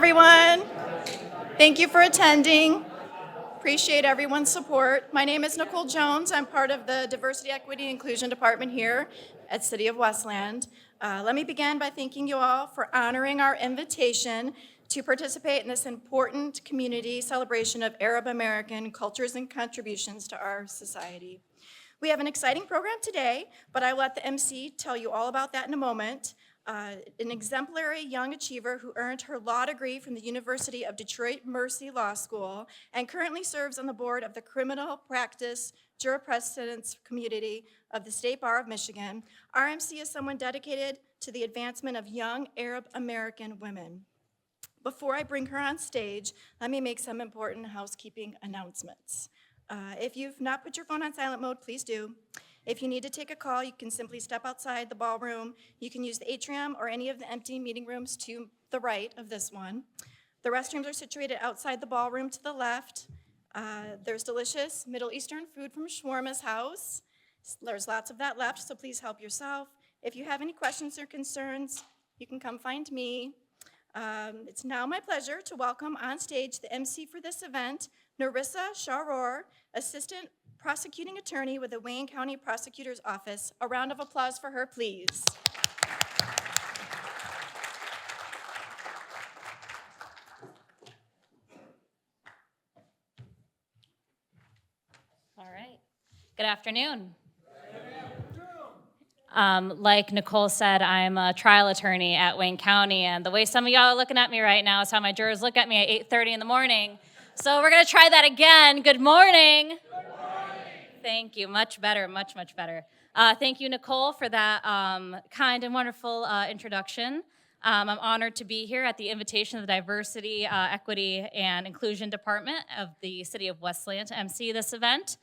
everyone. Thank you for attending. Appreciate everyone's support. My name is Nicole Jones. I'm part of the Diversity, Equity, and Inclusion Department here at City of Westland. Let me begin by thanking you all for honoring our invitation to participate in this important community celebration of Arab American cultures and contributions to our society. We have an exciting program today, but I'll let the MC tell you all about that in a moment. An exemplary young achiever who earned her law degree from the University of Detroit Mercy Law School and currently serves on the board of the Criminal Practice Jurisprudence Committee of the State Bar of Michigan. RMC is someone dedicated to the advancement of young Arab American women. Before I bring her on stage, let me make some important housekeeping announcements. If you've not put your phone on silent mode, please do. If you need to take a call, you can simply step outside the ballroom. You can use the atrium or any of the empty meeting rooms to the right of this one. The restrooms are situated outside the ballroom to the left. There's delicious Middle Eastern food from Shawarma's house. There's lots of that left, so please help yourself. If you have any questions or concerns, you can come find me. It's now my pleasure to welcome on stage the MC for this event, Narissa Sharor, Assistant Prosecuting Attorney with the Wayne County Prosecutor's Office. A round of applause for her, please. All right. Good afternoon. Like Nicole said, I'm a trial attorney at Wayne County, and the way some of y'all are looking at me right now is how my jurors look at me at 8:30 in the morning. So we're going to try that again. Good morning. Good morning. Thank you. Much better, much better. Thank you, Nicole, for that kind and wonderful introduction. I'm honored to be here at the invitation of the Diversity, Equity, and Inclusion Department of the City of Westland to MC this event.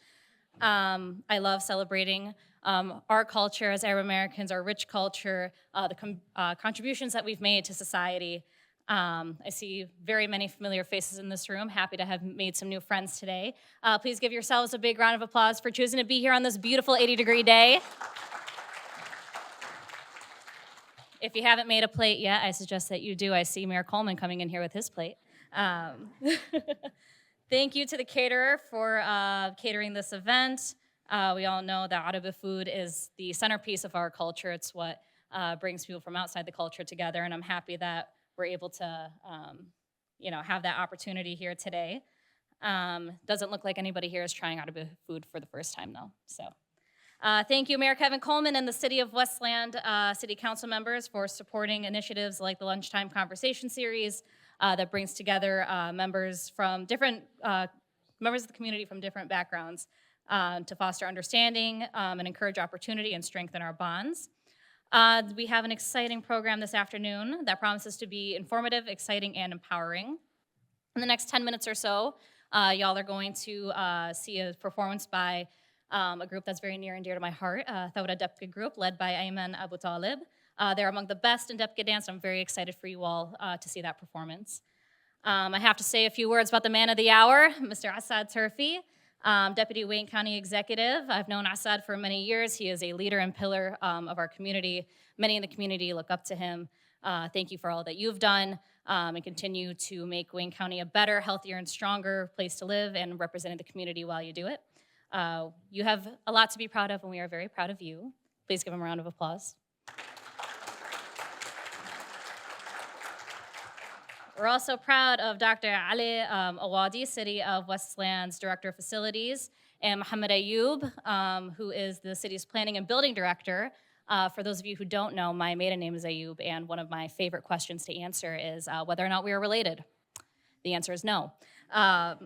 I love celebrating our culture as Arab Americans, our rich culture, the contributions that we've made to society. I see very many familiar faces in this room. Happy to have made some new friends today. Please give yourselves a big round of applause for choosing to be here on this beautiful 80-degree day. If you haven't made a plate yet, I suggest that you do. I see Mayor Coleman coming in here with his plate. Thank you to the caterer for catering this event. We all know that Arabic food is the centerpiece of our culture. It's what brings people from outside the culture together, and I'm happy that we're able to have that opportunity here today. Doesn't look like anybody here is trying Arabic food for the first time, though. So thank you, Mayor Kevin Coleman and the City of Westland City Council members for supporting initiatives like the Lunchtime Conversation series that brings together members from different members of the community from different backgrounds to foster understanding and encourage opportunity and strengthen our bonds. We have an exciting program this afternoon that promises to be informative, exciting, and empowering. In the next 10 minutes or so, y'all are going to see a performance by a group that's very near and dear to my heart, Thawra Debka group, led by Ayman Abu Talib. They're among the best in Debka dance. I'm very excited for you all to see that performance. I have to say a few words about the man of the hour, Mr. Assad Turfe. Deputy Wayne County Executive. I've known Assad for many years. He is a leader and pillar of our community. Many in the community look up to him. Thank you for all that you've done and continue to make Wayne County a better, healthier, and stronger place to live and representing the community while you do it. You have a lot to be proud of, and we are very proud of you. Please give him a round of applause. We're also proud of Dr. Ali Awadi, City of Westland's Director of Facilities, and Mohammed Ayoub, who is the city's Planning and Building Director. For those of you who don't know, my maiden name is Ayoub, and one of my favorite questions to answer is whether or not we are related. The answer is no. But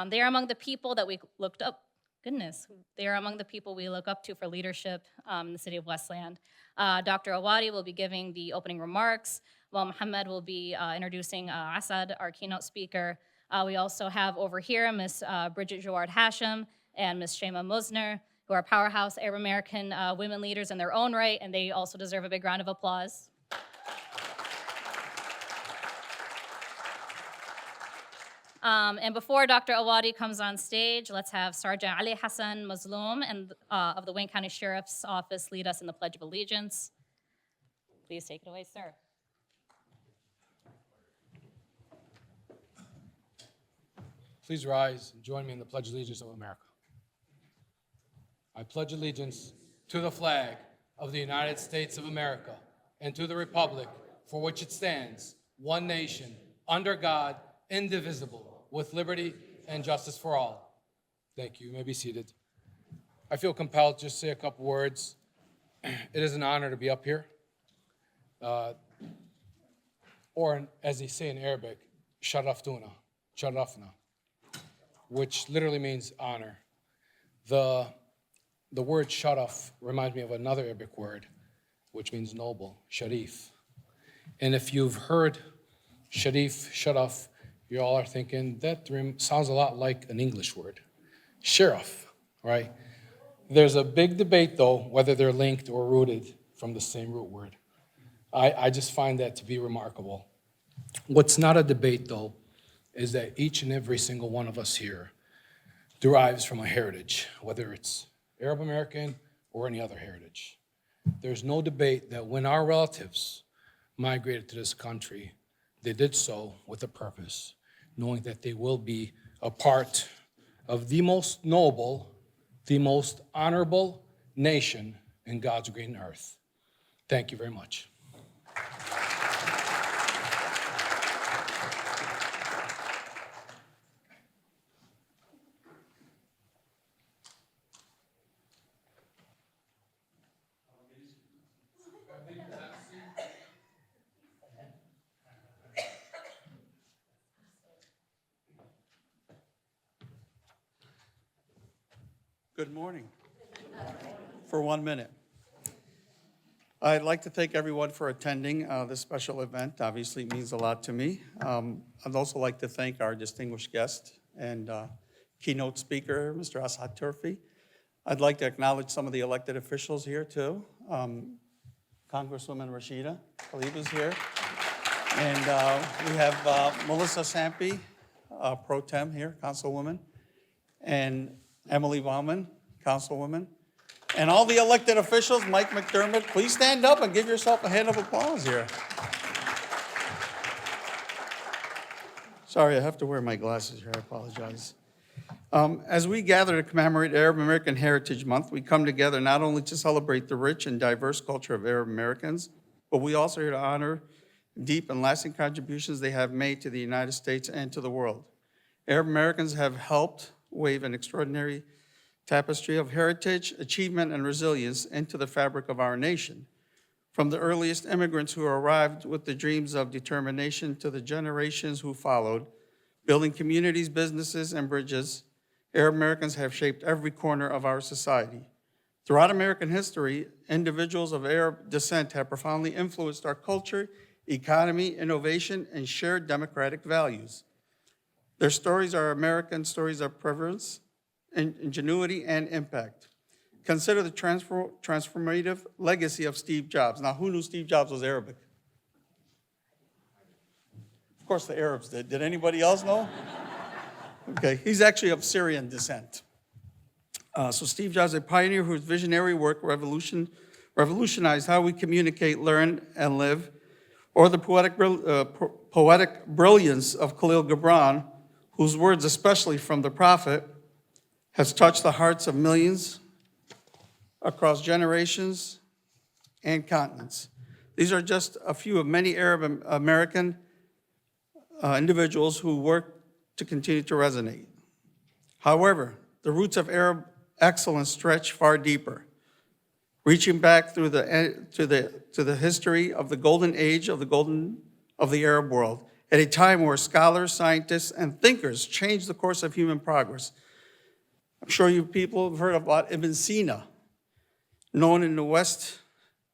they are among the people that we looked up. They are among the people we look up to for leadership in the City of Westland. Dr. Awadi will be giving the opening remarks, while Mohammed will be introducing Assad, our keynote speaker. We also have over here Ms. Bridget Jouard Hashem and Ms. Shema Musner, who are powerhouse Arab American women leaders in their own right, and they also deserve a big round of applause. And before Dr. Awadi comes on stage, let's have Sergeant Ali Hassan Mazloum and, of the Wayne County Sheriff's Office lead us in the Pledge of Allegiance. Please take it away, sir. Please rise and join me in the Pledge of Allegiance of America. I pledge allegiance to the flag of the United States of America and to the republic for which it stands, one nation, under God, indivisible, with liberty and justice for all. Thank you. You may be seated. I feel compelled to just say a couple words. It is an honor to be up here. Or as they say in Arabic, sharaftuna, which literally means honor. The word sharaf reminds me of another Arabic word, which means noble, sharif. And if you've heard sharif, sharaf, you all are thinking, that sounds a lot like an English word, sheriff, right? There's a big debate, though, whether they're linked or rooted from the same root word. I just find that to be remarkable. What's not a debate, though, is that each and every single one of us here derives from a heritage, whether it's Arab American or any other heritage. There's no debate that when our relatives migrated to this country, they did so with a purpose, knowing that they will be a part of the most noble, the most honorable nation in God's green earth. Thank you very much. Good morning. For 1 minute. I'd like to thank everyone for attending this special event. Obviously, it means a lot to me. I'd also like to thank our distinguished guest and keynote speaker, Mr. Assad Turfe. I'd like to acknowledge some of the elected officials here, too. Congresswoman Rashida Tlaib is here. And we have Melissa Sampe, pro tem here, councilwoman, and Emily Bauman, councilwoman, and all the elected officials. Mike McDermott, please stand up and give yourself a hand of applause here. Sorry, I have to wear my glasses here, I apologize. As we gather to commemorate Arab American Heritage Month, we come together not only to celebrate the rich and diverse culture of Arab Americans, but we also are here to honor deep and lasting contributions they have made to the United States and to the world. Arab Americans have helped weave an extraordinary tapestry of heritage, achievement, and resilience into the fabric of our nation. From the earliest immigrants who arrived with the dreams of determination to the generations who followed, building communities, businesses, and bridges, Arab Americans have shaped every corner of our society. Throughout American history, individuals of Arab descent have profoundly influenced our culture, economy, innovation, and shared democratic values. Their stories are American stories of prevalence, ingenuity, and impact. Consider the transformative legacy of Steve Jobs. Now, who knew Steve Jobs was Arabic? Of course, the Arabs did. Did anybody else know? Okay, he's actually of Syrian descent. So Steve Jobs, a pioneer whose visionary work revolutionized how we communicate, learn, and live, or the poetic brilliance of Khalil Gibran, whose words, especially from the prophet, has touched the hearts of millions across generations and continents. These are just a few of many Arab American individuals who work to continue to resonate. However, the roots of Arab excellence stretch far deeper, reaching back through to the history of the golden age of the Arab world, at a time where scholars, scientists, and thinkers changed the course of human progress. I'm sure you people have heard about Ibn Sina, known in the West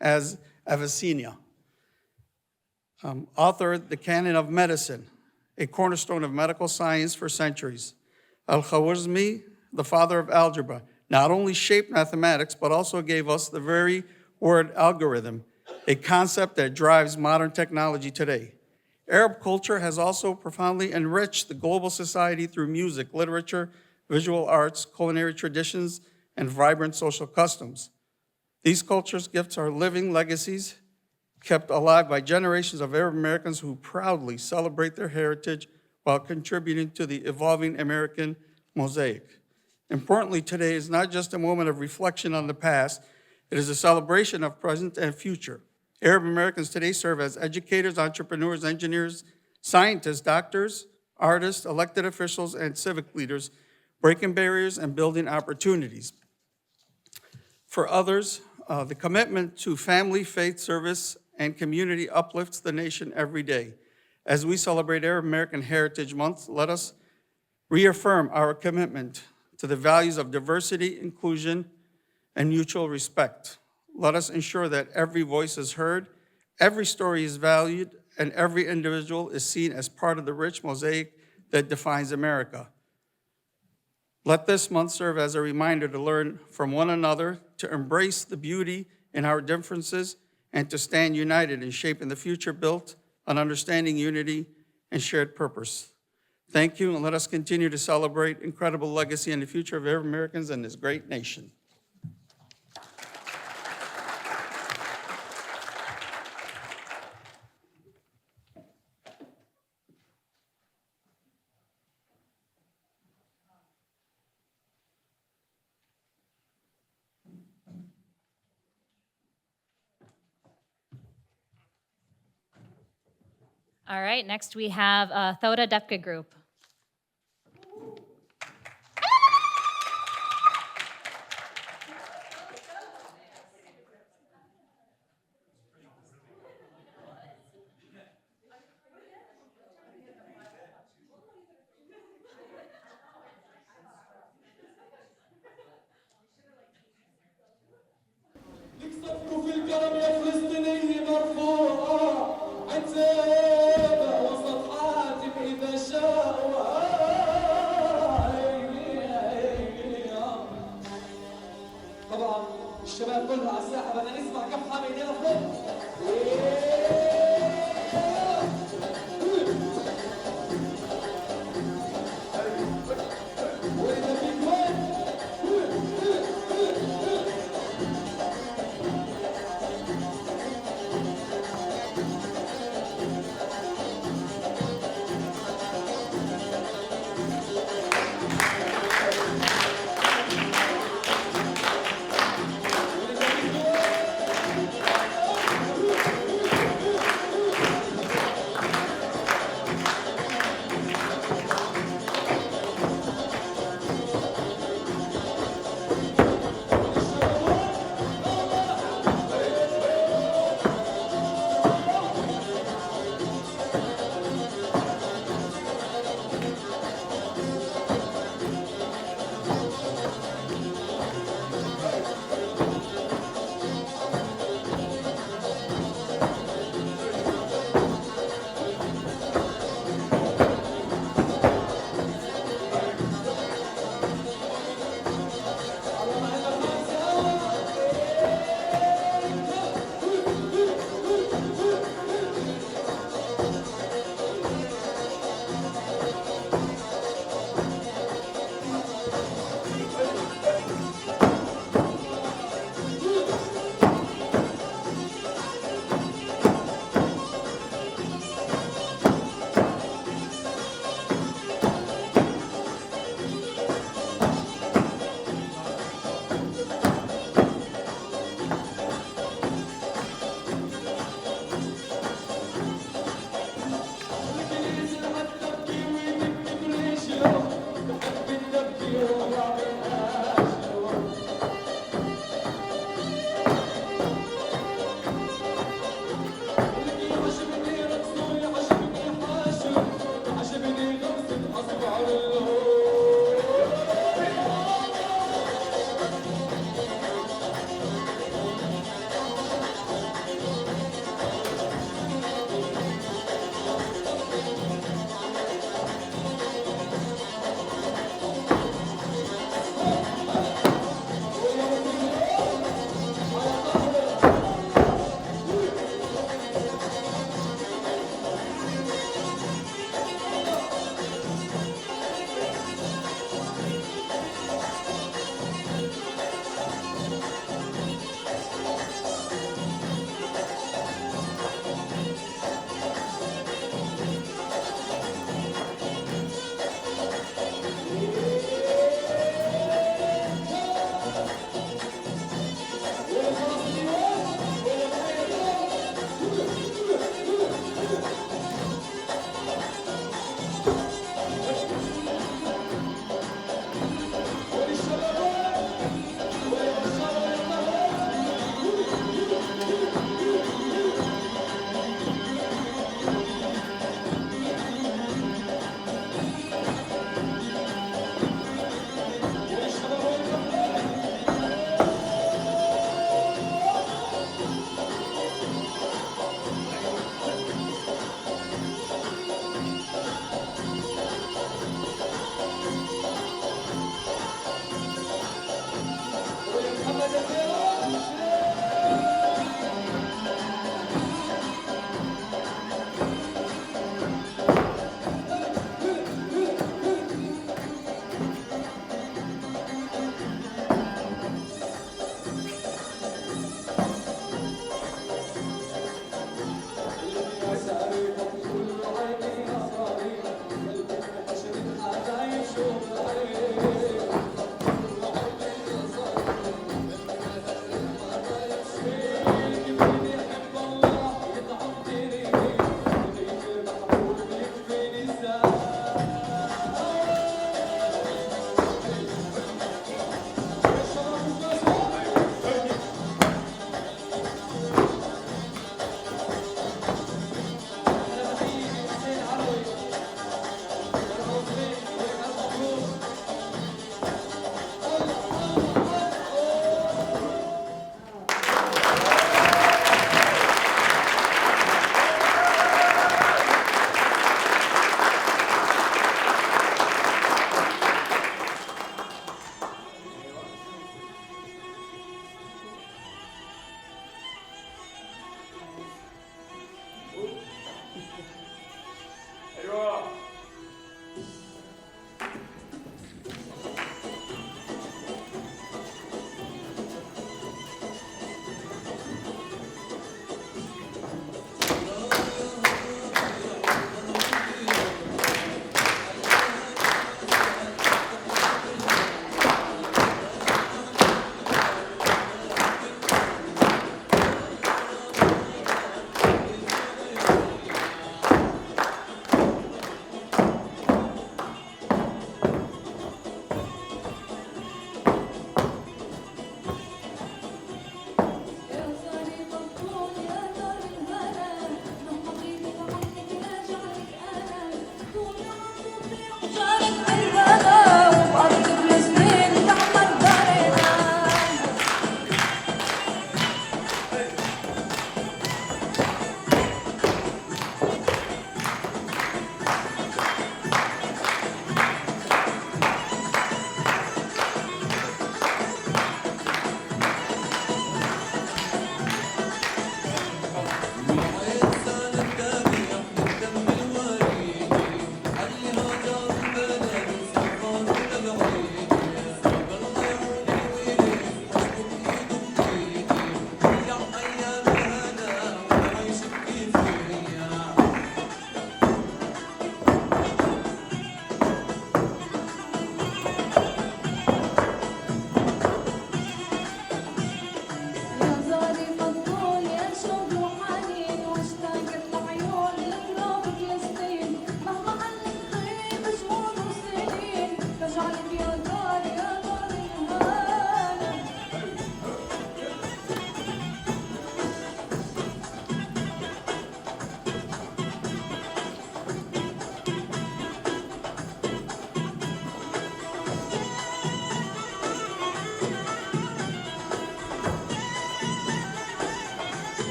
as Avicenna, authored the Canon of Medicine, a cornerstone of medical science for centuries. Al-Khwarizmi, the father of algebra, not only shaped mathematics, but also gave us the very word algorithm, a concept that drives modern technology today. Arab culture has also profoundly enriched the global society through music, literature, visual arts, culinary traditions, and vibrant social customs. These cultures' gifts are living legacies kept alive by generations of Arab Americans who proudly celebrate their heritage while contributing to the evolving American mosaic. Importantly, today is not just a moment of reflection on the past, it is a celebration of present and future. Arab Americans today serve as educators, entrepreneurs, engineers, scientists, doctors, artists, elected officials, and civic leaders, breaking barriers and building opportunities. For others, the commitment to family, faith, service, and community uplifts the nation every day. As we celebrate Arab American Heritage Month, let us reaffirm our commitment to the values of diversity, inclusion, and mutual respect. Let us ensure that every voice is heard, every story is valued, and every individual is seen as part of the rich mosaic that defines America. Let this month serve as a reminder to learn from one another, to embrace the beauty in our differences, and to stand united in shaping the future built on understanding, unity, and shared purpose. Thank you, and let us continue to celebrate incredible legacy and the future of Arab Americans in this great nation. All right, next we have Thoda Depka Group. صفوا في الكرم يا فلسطيني مرفوعة عتابة وسط حاتم إذا شاءوا طبعا الشباب كلها على الساحة بدنا نسمع كم حامي ايدينا فوق وإذا في كويت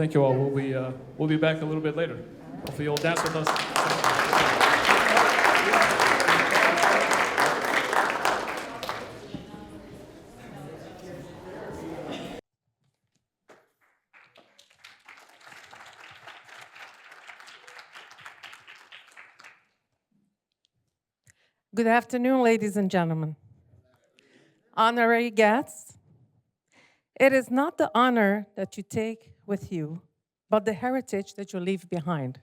Thank you all. We'll be back a little bit later. Hopefully you'll dance with us. Good afternoon, ladies and gentlemen. Honorary guests, it is not the honor that you take with you, but the heritage that you leave behind.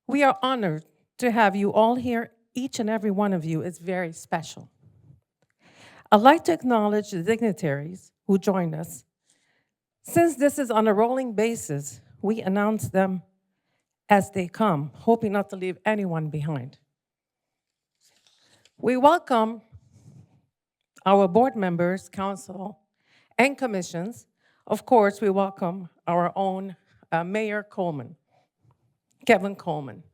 We are honored to have you all here. Each and every one of you is very special. I'd like to acknowledge the dignitaries who joined us. Since this is on a rolling basis, we announce them as they come, hoping not to leave anyone behind. We welcome our board members, council, and commissions. Of course, we welcome our own Mayor Coleman, Kevin Coleman.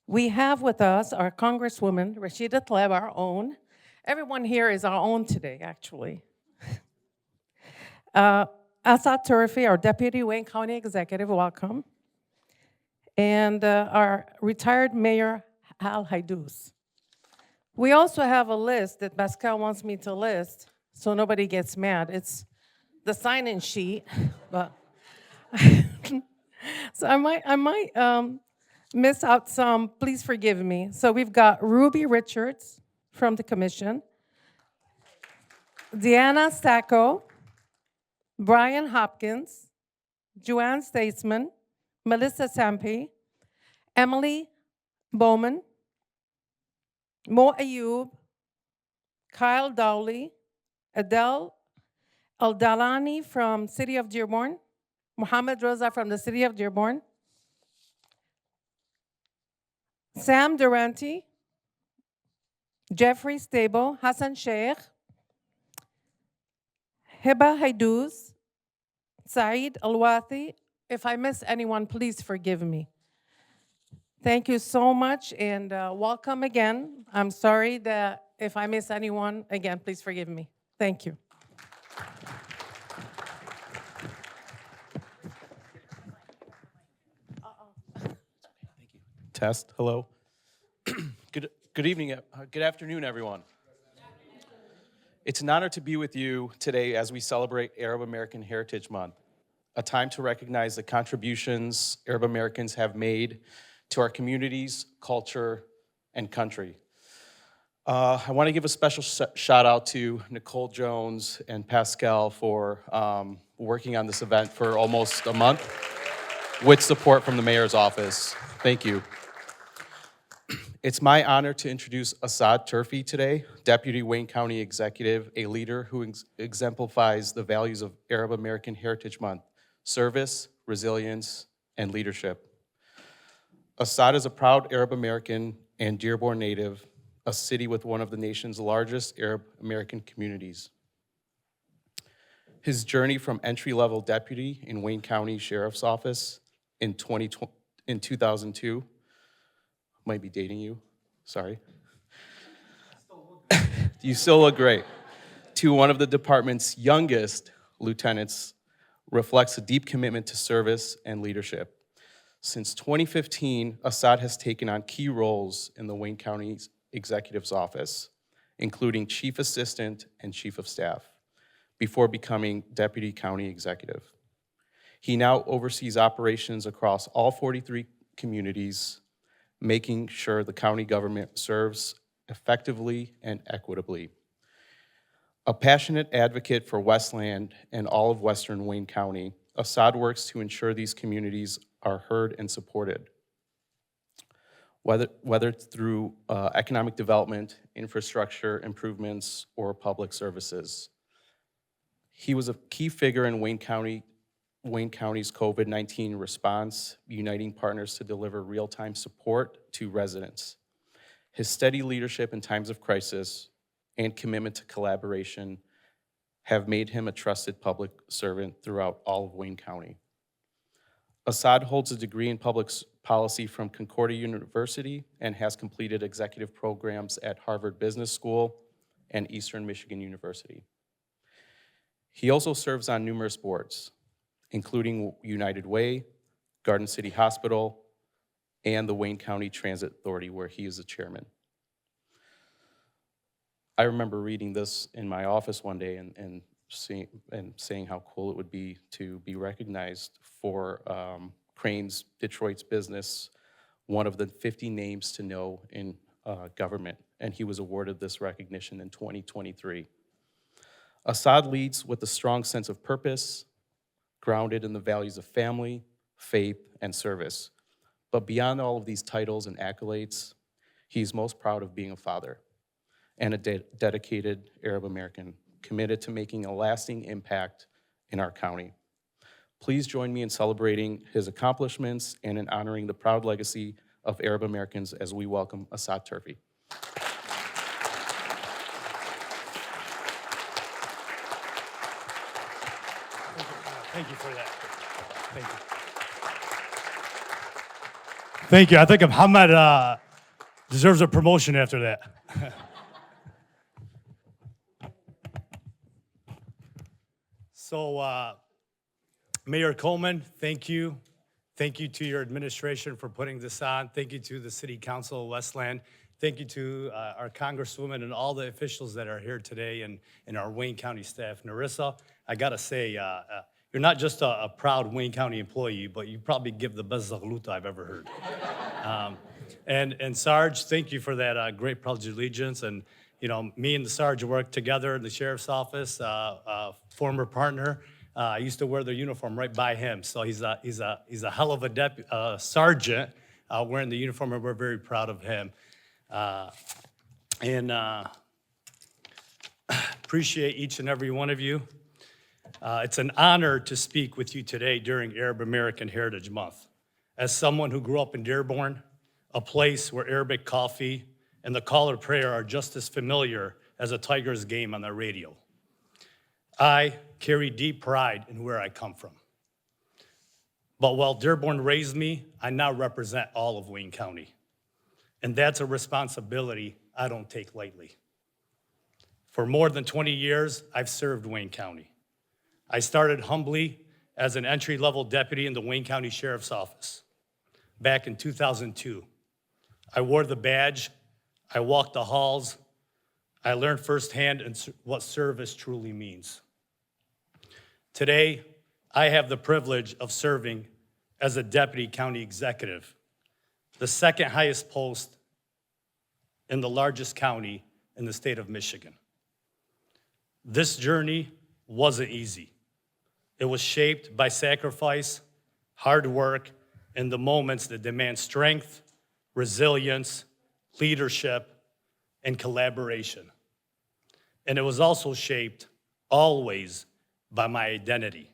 We have with us our Congresswoman, Rashida Tlaib, our own. Everyone here is our own today, actually. Assad Turfe, our Deputy Wayne County Executive, welcome. And our retired Mayor, Al Haidous. We also have a list that Pascal wants me to list, so nobody gets mad. It's the sign-in sheet, but so I might miss out some. Please forgive me. So we've got Ruby Richards from the Commission, Deanna Sacco, Brian Hopkins, Joanne Statesman, Melissa Sampe, Emily Bowman, Mo Ayub, Kyle Dowley, Adele Al-Dalani from City of Dearborn, Mohammed Rosa from the City of Dearborn, Sam Durante, Jeffrey Stable, Hassan Sheikh, Hiba Haidous, Saeed Alwathi. If I miss anyone, please forgive me. Thank you so much, and welcome again. I'm sorry that if I miss anyone, again, please forgive me. Thank you. Test, hello. Good evening, good afternoon, everyone. It's an honor to be with you today as we celebrate Arab American Heritage Month, a time to recognize the contributions Arab Americans have made to our communities, culture, and country. I want to give a special shout out to Nicole Jones and Pascal for working on this event for almost a month with support from the mayor's office. Thank you. It's my honor to introduce Assad Turfe today, Deputy Wayne County Executive, a leader who exemplifies the values of Arab American Heritage Month: service, resilience, and leadership. Assad is a proud Arab American and Dearborn native, a city with one of the nation's largest Arab American communities. His journey from entry-level deputy in Wayne County Sheriff's Office in 2002, might be dating you, sorry. You still look great. To one of the department's youngest lieutenants reflects a deep commitment to service and leadership. Since 2015, Assad has taken on key roles in the Wayne County Executive's Office, including Chief Assistant and Chief of Staff, before becoming Deputy County Executive. He now oversees operations across all 43 communities, making sure the county government serves effectively and equitably. A passionate advocate for Westland and all of Western Wayne County, Assad works to ensure these communities are heard and supported, whether through economic development, infrastructure improvements, or public services. He was a key figure in Wayne County's COVID-19 response, uniting partners to deliver real-time support to residents. His steady leadership in times of crisis and commitment to collaboration have made him a trusted public servant throughout all of Wayne County. Assad holds a degree in public policy from Concordia University and has completed executive programs at Harvard Business School and Eastern Michigan University. He also serves on numerous boards. including United Way, Garden City Hospital, and the Wayne County Transit Authority, where he is the chairman. I remember reading this in my office one day and saying how cool it would be to be recognized for Crane's Detroit's business, one of the 50 names to know in government, and he was awarded this recognition in 2023. Assad leads with a strong sense of purpose, grounded in the values of family, faith, and service. But beyond all of these titles and accolades, he's most proud of being a father and a dedicated Arab American committed to making a lasting impact in our county. Please join me in celebrating his accomplishments and in honoring the proud legacy of Arab Americans as we welcome Assad Turfe. Thank you for that. Thank you. Thank you. I think Muhammad deserves a promotion after that. So, Mayor Coleman, thank you. Thank you to your administration for putting this on. Thank you to the City Council of Westland. Thank you to our Congresswoman and all the officials that are here today and our Wayne County staff. Narissa, I gotta say, you're not just a proud Wayne County employee, but you probably give the best zaghluta I've ever heard. And Sarge, thank you for that great Pledge of Allegiance. And you know, me and the Sarge worked together in the Sheriff's Office, former partner. I used to wear the uniform right by him, so he's a hell of a sergeant wearing the uniform, and we're very proud of him. And appreciate each and every one of you. It's an honor to speak with you today during Arab American Heritage Month. As someone who grew up in Dearborn, a place where Arabic coffee and the call or prayer are just as familiar as a Tigers game on the radio, I carry deep pride in where I come from. But while Dearborn raised me, I now represent all of Wayne County. And that's a responsibility I don't take lightly. For more than 20 years, I've served Wayne County. I started humbly as an entry-level deputy in the Wayne County Sheriff's Office back in 2002. I wore the badge, I walked the halls, I learned firsthand what service truly means. Today, I have the privilege of serving as a deputy county executive, the second highest post in the largest county in the state of Michigan. This journey wasn't easy. It was shaped by sacrifice, hard work, and the moments that demand strength, resilience, leadership, and collaboration. And it was also shaped always by my identity.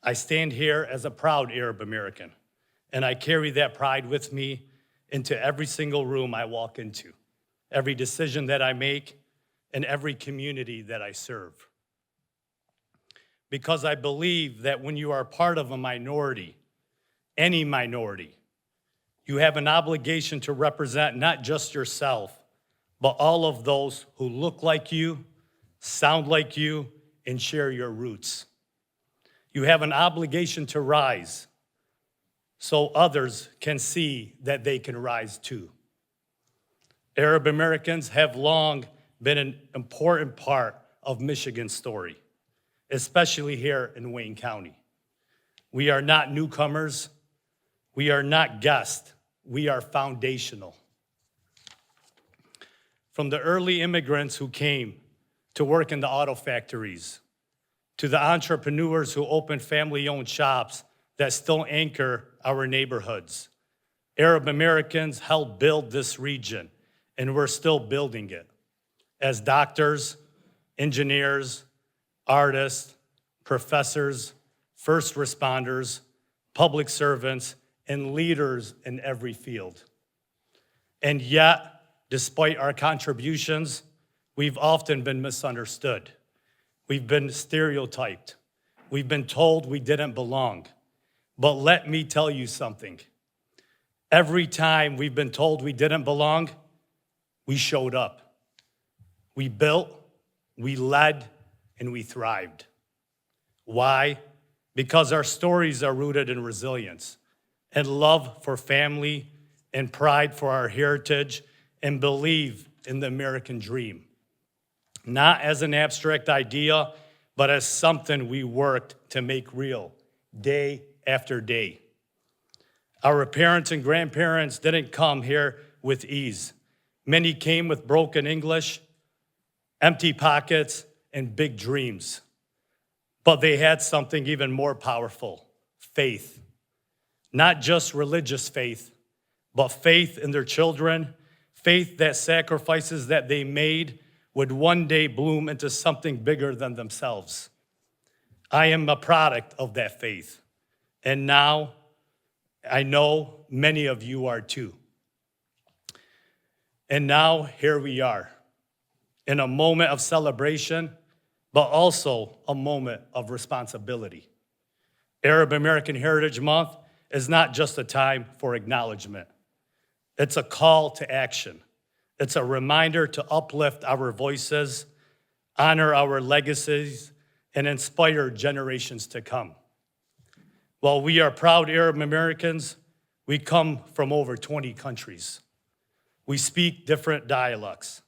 I stand here as a proud Arab American, and I carry that pride with me into every single room I walk into, every decision that I make, and every community that I serve. Because I believe that when you are part of a minority, any minority, you have an obligation to represent not just yourself, but all of those who look like you, sound like you, and share your roots. You have an obligation to rise so others can see that they can rise too. Arab Americans have long been an important part of Michigan's story, especially here in Wayne County. We are not newcomers. We are not guests. We are foundational. From the early immigrants who came to work in the auto factories, to the entrepreneurs who opened family-owned shops that still anchor our neighborhoods, Arab Americans helped build this region, and we're still building it. As doctors, engineers, artists, professors, first responders, public servants, and leaders in every field. And yet, despite our contributions, we've often been misunderstood. We've been stereotyped. We've been told we didn't belong. But let me tell you something. Every time we've been told we didn't belong, we showed up. We built, we led, and we thrived. Why? because our stories are rooted in resilience and love for family and pride for our heritage and believe in the American dream. Not as an abstract idea, but as something we worked to make real day after day. Our parents and grandparents didn't come here with ease. Many came with broken English, empty pockets, and big dreams. But they had something even more powerful, faith. Not just religious faith, but faith in their children, faith that sacrifices that they made would one day bloom into something bigger than themselves. I am a product of that faith, and now I know many of you are too. And now here we are, in a moment of celebration, but also a moment of responsibility. Arab American Heritage Month is not just a time for acknowledgement. It's a call to action. It's a reminder to uplift our voices, honor our legacies, and inspire generations to come. While we are proud Arab Americans, we come from over 20 countries. We speak different dialects.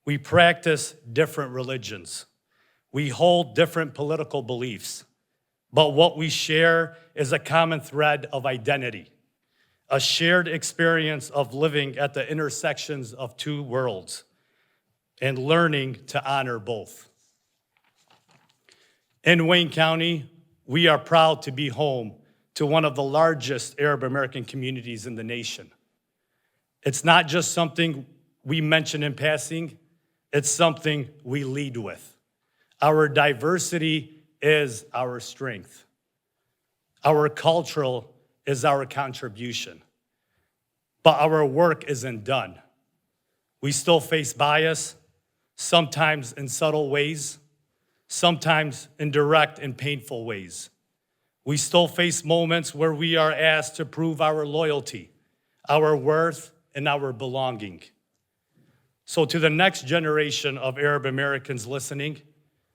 We practice different religions. We hold different political beliefs. But what we share is a common thread of identity, a shared experience of living at the intersections of two worlds and learning to honor both. In Wayne County, we are proud to be home to one of the largest Arab American communities in the nation. It's not just something we mention in passing, it's something we lead with. Our diversity is our strength. Our cultural is our contribution. But our work isn't done. We still face bias, sometimes in subtle ways, sometimes in direct and painful ways. We still face moments where we are asked to prove our loyalty, our worth, and our belonging. So to the next generation of Arab Americans listening,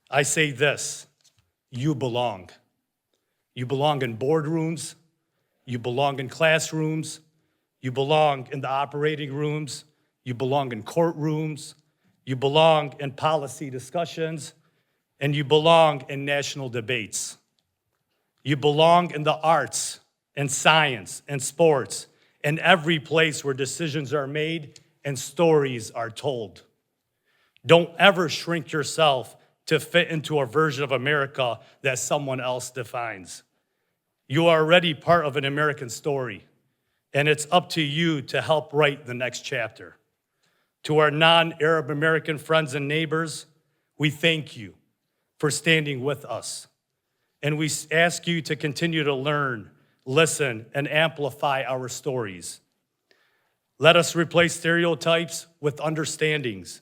I say this: you belong. You belong in boardrooms, you belong in classrooms, you belong in the operating rooms, you belong in courtrooms, you belong in policy discussions, and you belong in national debates. You belong in the arts and science and sports and every place where decisions are made and stories are told. Don't ever shrink yourself to fit into a version of America that someone else defines. You are already part of an American story, and it's up to you to help write the next chapter. To our non-Arab American friends and neighbors, we thank you for standing with us. And we ask you to continue to learn, listen, and amplify our stories. Let us replace stereotypes with understandings.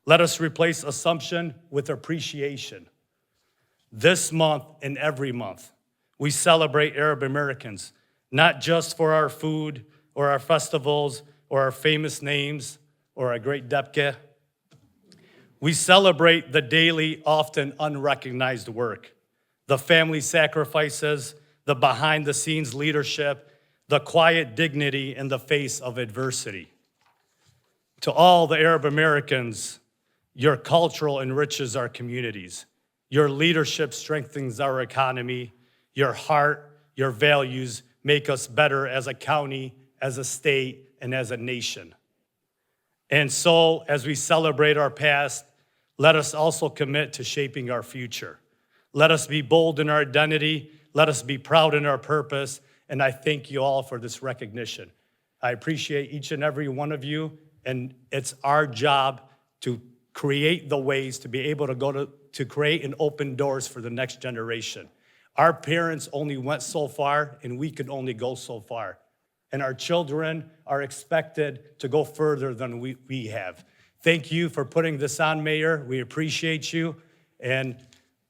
Let us replace assumption with appreciation. This month and every month, we celebrate Arab Americans, not just for our food or our festivals or our famous names or our great debke. We celebrate the daily, often unrecognized work, the family sacrifices, the behind-the-scenes leadership, the quiet dignity in the face of adversity. To all the Arab Americans, your cultural enriches our communities. Your leadership strengthens our economy. Your heart, your values make us better as a county, as a state, and as a nation. And so, as we celebrate our past, let us also commit to shaping our future. Let us be bold in our identity. Let us be proud in our purpose. And I thank you all for this recognition. I appreciate each and every one of you. And it's our job to create the ways to be able to create and open doors for the next generation. Our parents only went so far, and we could only go so far. And our children are expected to go further than we have. Thank you for putting this on, Mayor. We appreciate you, and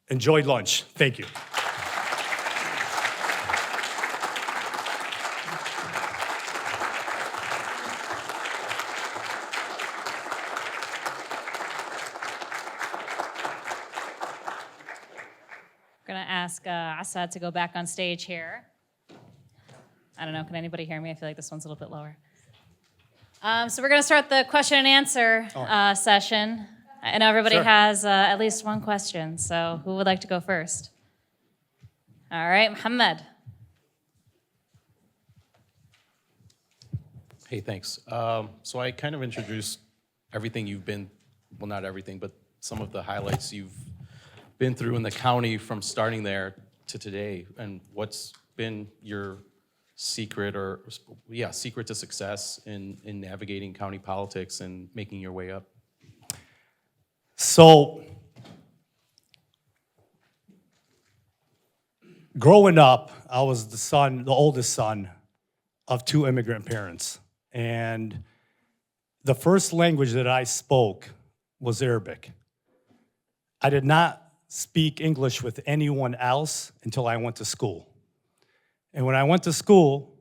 enjoy lunch. Thank you. We're going to ask ask Assad to go back on stage here. I don't know, can anybody hear me? I feel like this one's a little bit lower. So we're gonna start the question and answer session. I know everybody has at least one question, so who would like to go first? All right, Muhammad. Hey, thanks. So I kind of introduced everything you've been, well, not everything, but some of the highlights you've been through in the county from starting there to today, and what's been your secret secret to success in navigating county politics and making your way up? So, growing up, I was the oldest son of two immigrant parents. And the first language that I spoke was Arabic. I did not speak English with anyone else until I went to school. And when I went to school,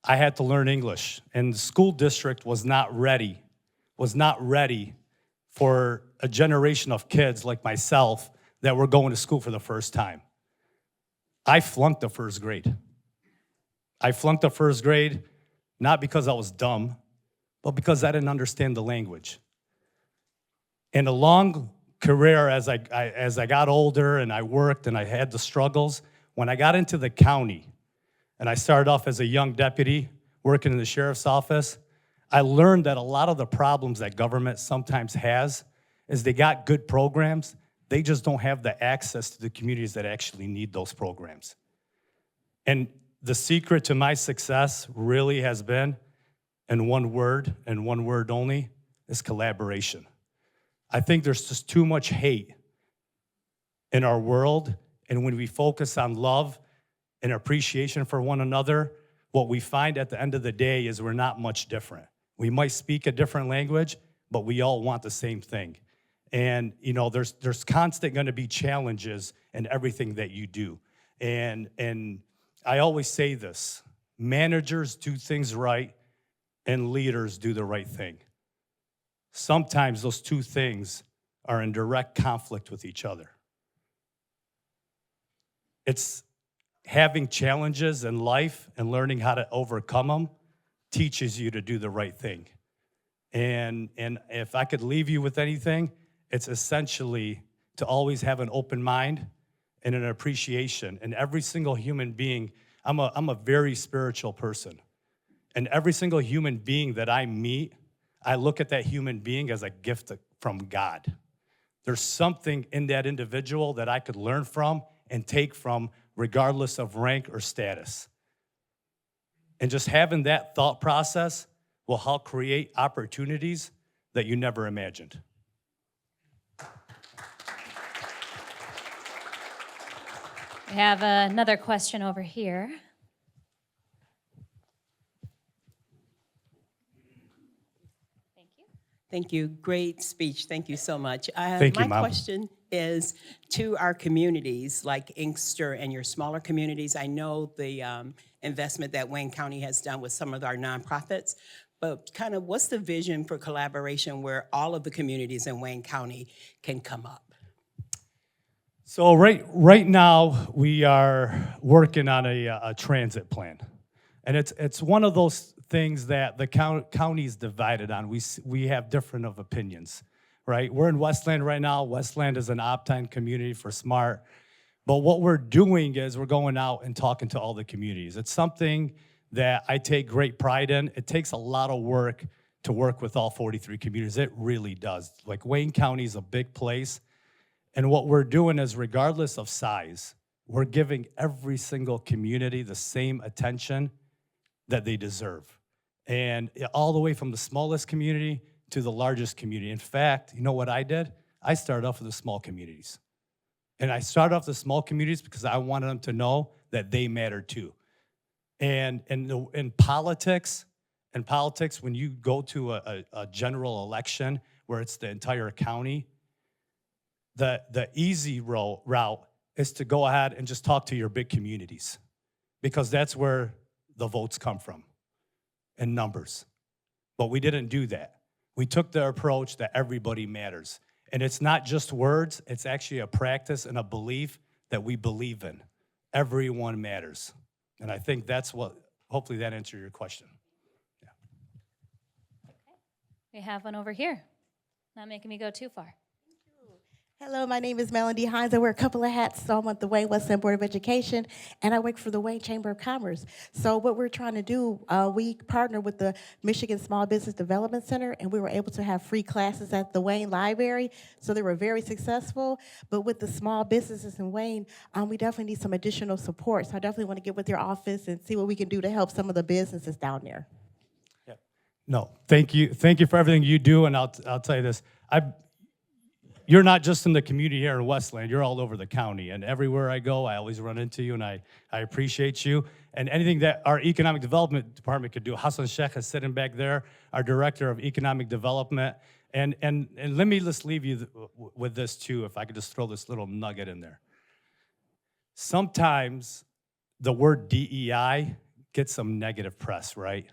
I had to learn English. And the school district was not ready for a generation of kids like myself that were going to school for the first time. I flunked the first grade. Not because I was dumb, but because I didn't understand the language. In a long career, as I got older and I worked and I had the struggles, when I got into the county, and I started off as a young deputy working in the sheriff's office, I learned that a lot of the problems that government sometimes has is they got good programs, they just don't have the access to the communities that actually need those programs. And the secret to my success really has been, in one word, and one word only, is collaboration. I think there's just too much hate in our world, and when we focus on love and appreciation for one another, what we find at the end of the day is we're not much different. We might speak a different language, but we all want the same thing. And you know, there's constant gonna be challenges in everything that you do. And I always say this, managers do things right and leaders do the right thing. Sometimes those two things are in direct conflict with each other. It's having challenges in life and learning how to overcome them teaches you to do the right thing. And if I could leave you with anything, it's essentially to always have an open mind and an appreciation. And every single human being, I'm a very spiritual person. And every single human being that I meet, I look at that human being as a gift from God. There's something in that individual that I could learn from and take from regardless of rank or status. And just having that thought process will help create opportunities that you never imagined. We have another question over here. Thank you. Thank you. Great speech. Thank you so much. Thank you, My Mom. question is to our communities, like Inkster and your smaller communities. I know the investment that Wayne County has done with some of our nonprofits, but kind of what's the vision for collaboration where all of the communities in Wayne County can come up? So right now, we are working on a transit plan. And it's one of those things that the county is divided on. We have different of opinions, right? We're in Westland right now. Westland is an opt-in community for SMART. But what we're doing is we're going out and talking to all the communities. It's something that I take great pride in. It takes a lot of work to work with all 43 communities. It really does. Like Wayne County is a big place. And what we're doing is, regardless of size, we're giving every single community the same attention that they deserve. And all the way from the smallest community to the largest community. In fact, you know what I did? I started off with the small communities. And I started off the small communities because I wanted them to know that they matter too. And in politics, when you go to a general election where it's the entire county, the easy route is to go ahead and just talk to your big communities, because that's where the votes come from in numbers. But we didn't do that. We took the approach that everybody matters. And it's not just words, it's actually a practice and a belief that we believe in. Everyone matters. And I think that's what, hopefully that answered your question. We have one over here. Not making me go too far. Hello, my name is Melody Hines. I wear a couple of hats. So I'm at the Wayne Westland Board of Education, and I work for the Wayne Chamber of Commerce. So what we're trying to do, we partner with the Michigan Small Business Development Center, and we were able to have free classes at the Wayne Library. So they were very successful. But with the small businesses in Wayne, we definitely need some additional support. So I definitely want to get with your office and see what we can do to help some of the businesses down there. Yeah. No, thank you. Thank you for everything you do, and I'll tell you this. You're not just in the community here in Westland, you're all over the county. And everywhere I go, I always run into you, and I appreciate you. And anything that our Economic Development Department could do, Hassan Sheikh is sitting back there, our Director of Economic Development. And let me just leave you with this too, if I could just throw this little nugget in there. Sometimes the word DEI gets some negative press, right?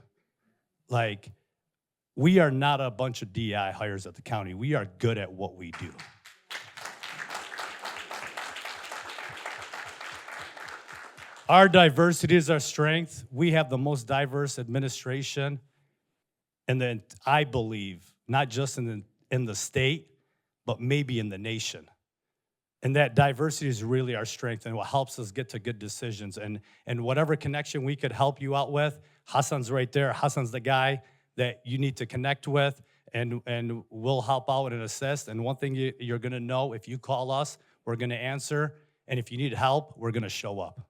Like, we are not a bunch of DEI hires at the county. We are good at what we do. Our diversity is our strength. We have the most diverse administration, and then I believe, not just in the state, but maybe in the nation. And that diversity is really our strength and what helps us get to good decisions. And whatever connection we could help you out with, Hassan's right there. Hassan's the guy that you need to connect with, and we'll help out and assist. And one thing you're gonna know, if you call us, we're gonna answer. And if you need help, we're gonna show up.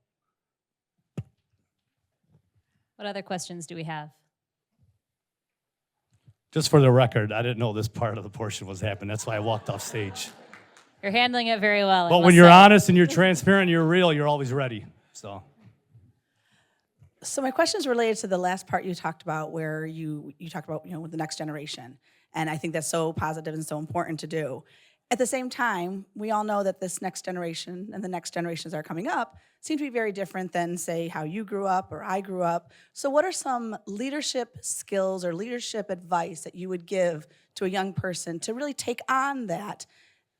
What other questions do we have? Just for the record, I didn't know this part of the portion was happening. That's why I walked off stage. You're handling it very well. I But when must you're say. honest and you're transparent and you're real, you're always ready, so. So my question is related to the last part you talked about, where you talked about, with the next generation. And I think that's so positive and so important to do. At the same time, we all know that this next generation and the next generations that are coming up seem to be very different than, say, how you grew up or I grew up. So what are some leadership skills or leadership advice that you would give to a young person to really take on that,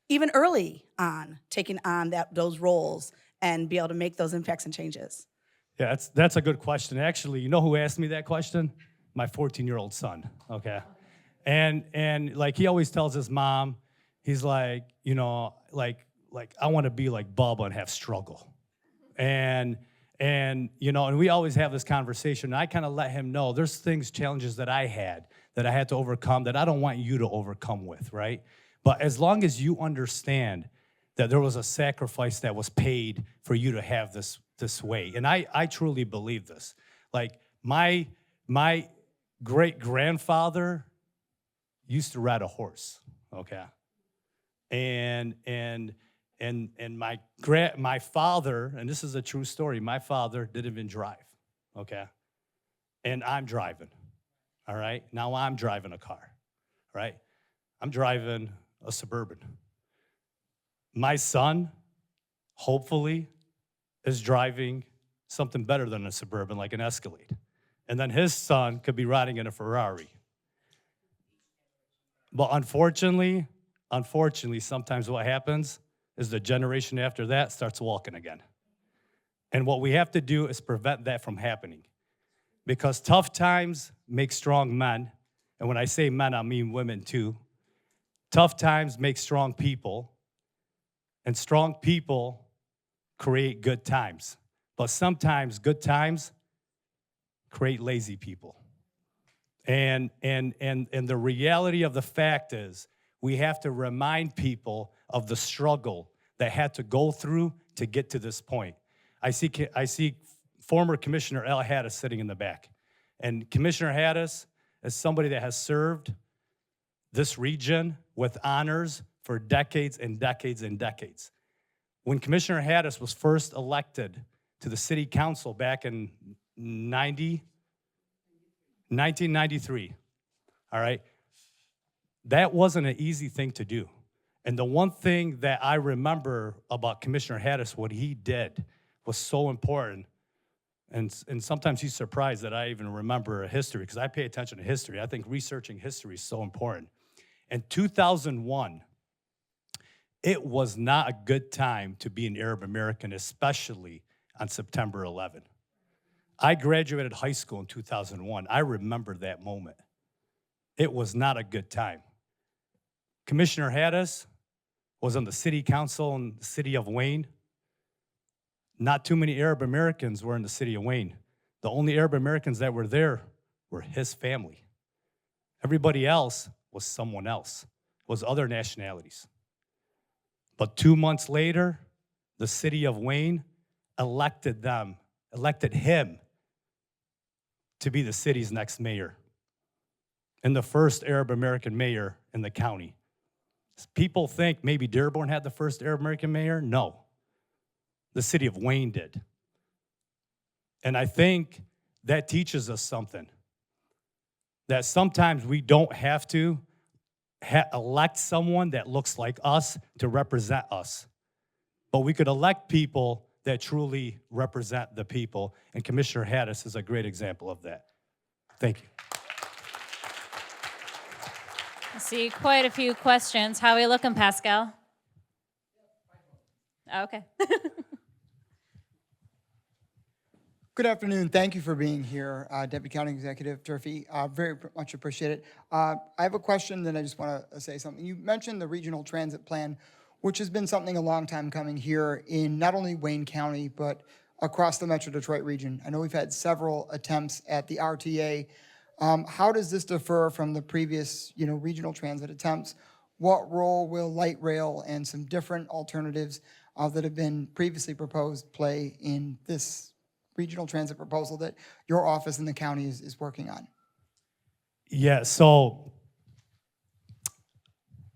even early on, taking on those roles and be able to make those impacts and changes? Yeah, that's a good question. Actually, you know who asked me that question? My 14-year-old son, okay? And like he always tells his mom, he's like, like I want to be like Bubba and have struggle. And we always have this conversation. And I kind of let him know there's challenges that I had to overcome that I don't want you to overcome with, right? But as long as you understand that there was a sacrifice that was paid for you to have this way. And I truly believe this. Like my great-grandfather used to ride a horse, okay? And my father, and this is a true story, my father didn't even drive, okay? And I'm driving, all right? Now I'm driving a car, right? I'm driving a Suburban. My son, hopefully, is driving something better than a Suburban, like an Escalade. And then his son could be riding in a Ferrari. But unfortunately, sometimes what happens is the generation after that starts walking again. And what we have to do is prevent that from happening. Because tough times make strong men. And when I say men, I mean women too. Tough times make strong people. And strong people create good times. But sometimes good times create lazy people. And the reality of the fact is we have to remind people of the struggle they had to go through to get to this point. I see former Commissioner Al Haddis sitting in the back. And Commissioner Haddis is somebody that has served this region with honors for decades and decades and decades. When Commissioner Haddis was first elected to the city council back in 1993, all right, that wasn't an easy thing to do. And the one thing that I remember about Commissioner Haddis, what he did was so important. And sometimes he's surprised that I even remember history, because I pay attention to history. I think researching history is so important. In 2001, It was not a good time to be an Arab American, especially on September 11. I graduated high school in 2001. I remember that moment. It was not a good time. Commissioner Haddis was on the city council in the city of Wayne. Not too many Arab Americans were in the city of Wayne. The only Arab Americans that were there were his family. Everybody else was someone else, was other nationalities. But 2 months later, the city of Wayne elected him to be the city's next mayor and the first Arab American mayor in the county. People think maybe Dearborn had the first Arab American mayor. No, the city of Wayne did. And I think that teaches us something, that sometimes we don't have to elect someone that looks like us to represent us, but we could elect people that truly represent the people, and Commissioner Haddis is a great example of that. Thank you. I see quite a few questions. How are we looking, Pascal? Okay. Good afternoon. Thank you for being here, Deputy County Executive Turfe. Very much appreciate it. I have a question, then I just want to say something. You mentioned the regional transit plan, which has been something a long time coming here in not only Wayne County, but across the Metro Detroit region. I know we've had several attempts at the RTA. How does this differ from the previous, regional transit attempts? What role will light rail and some different alternatives that have been previously proposed play in this regional transit proposal that your office in the county is working on? Yeah, so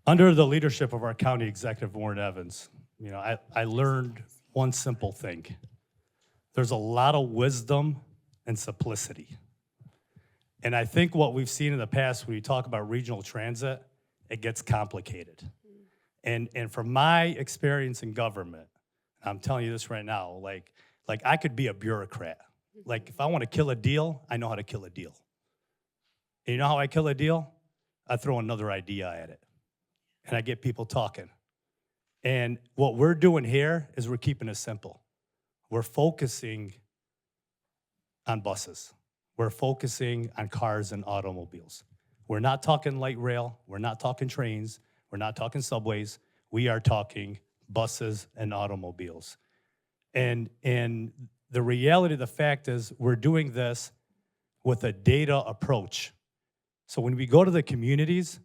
under the leadership of our county executive, Warren Evans, I learned one simple thing. There's a lot of wisdom and simplicity. And I think what we've seen in the past when you talk about regional transit, it gets complicated. And from my experience in government, I'm telling you this right now, like I could be a bureaucrat. Like if I want to kill a deal, I know how to kill a deal. And you know how I kill a deal? I throw another idea at it. And I get people talking. And what we're doing here is we're keeping it simple. We're focusing on buses. We're focusing on cars and automobiles. We're not talking light rail. We're not talking trains. We're not talking subways. We are talking buses and automobiles. And the reality of the fact is we're doing this with a data approach. So when we go to the communities,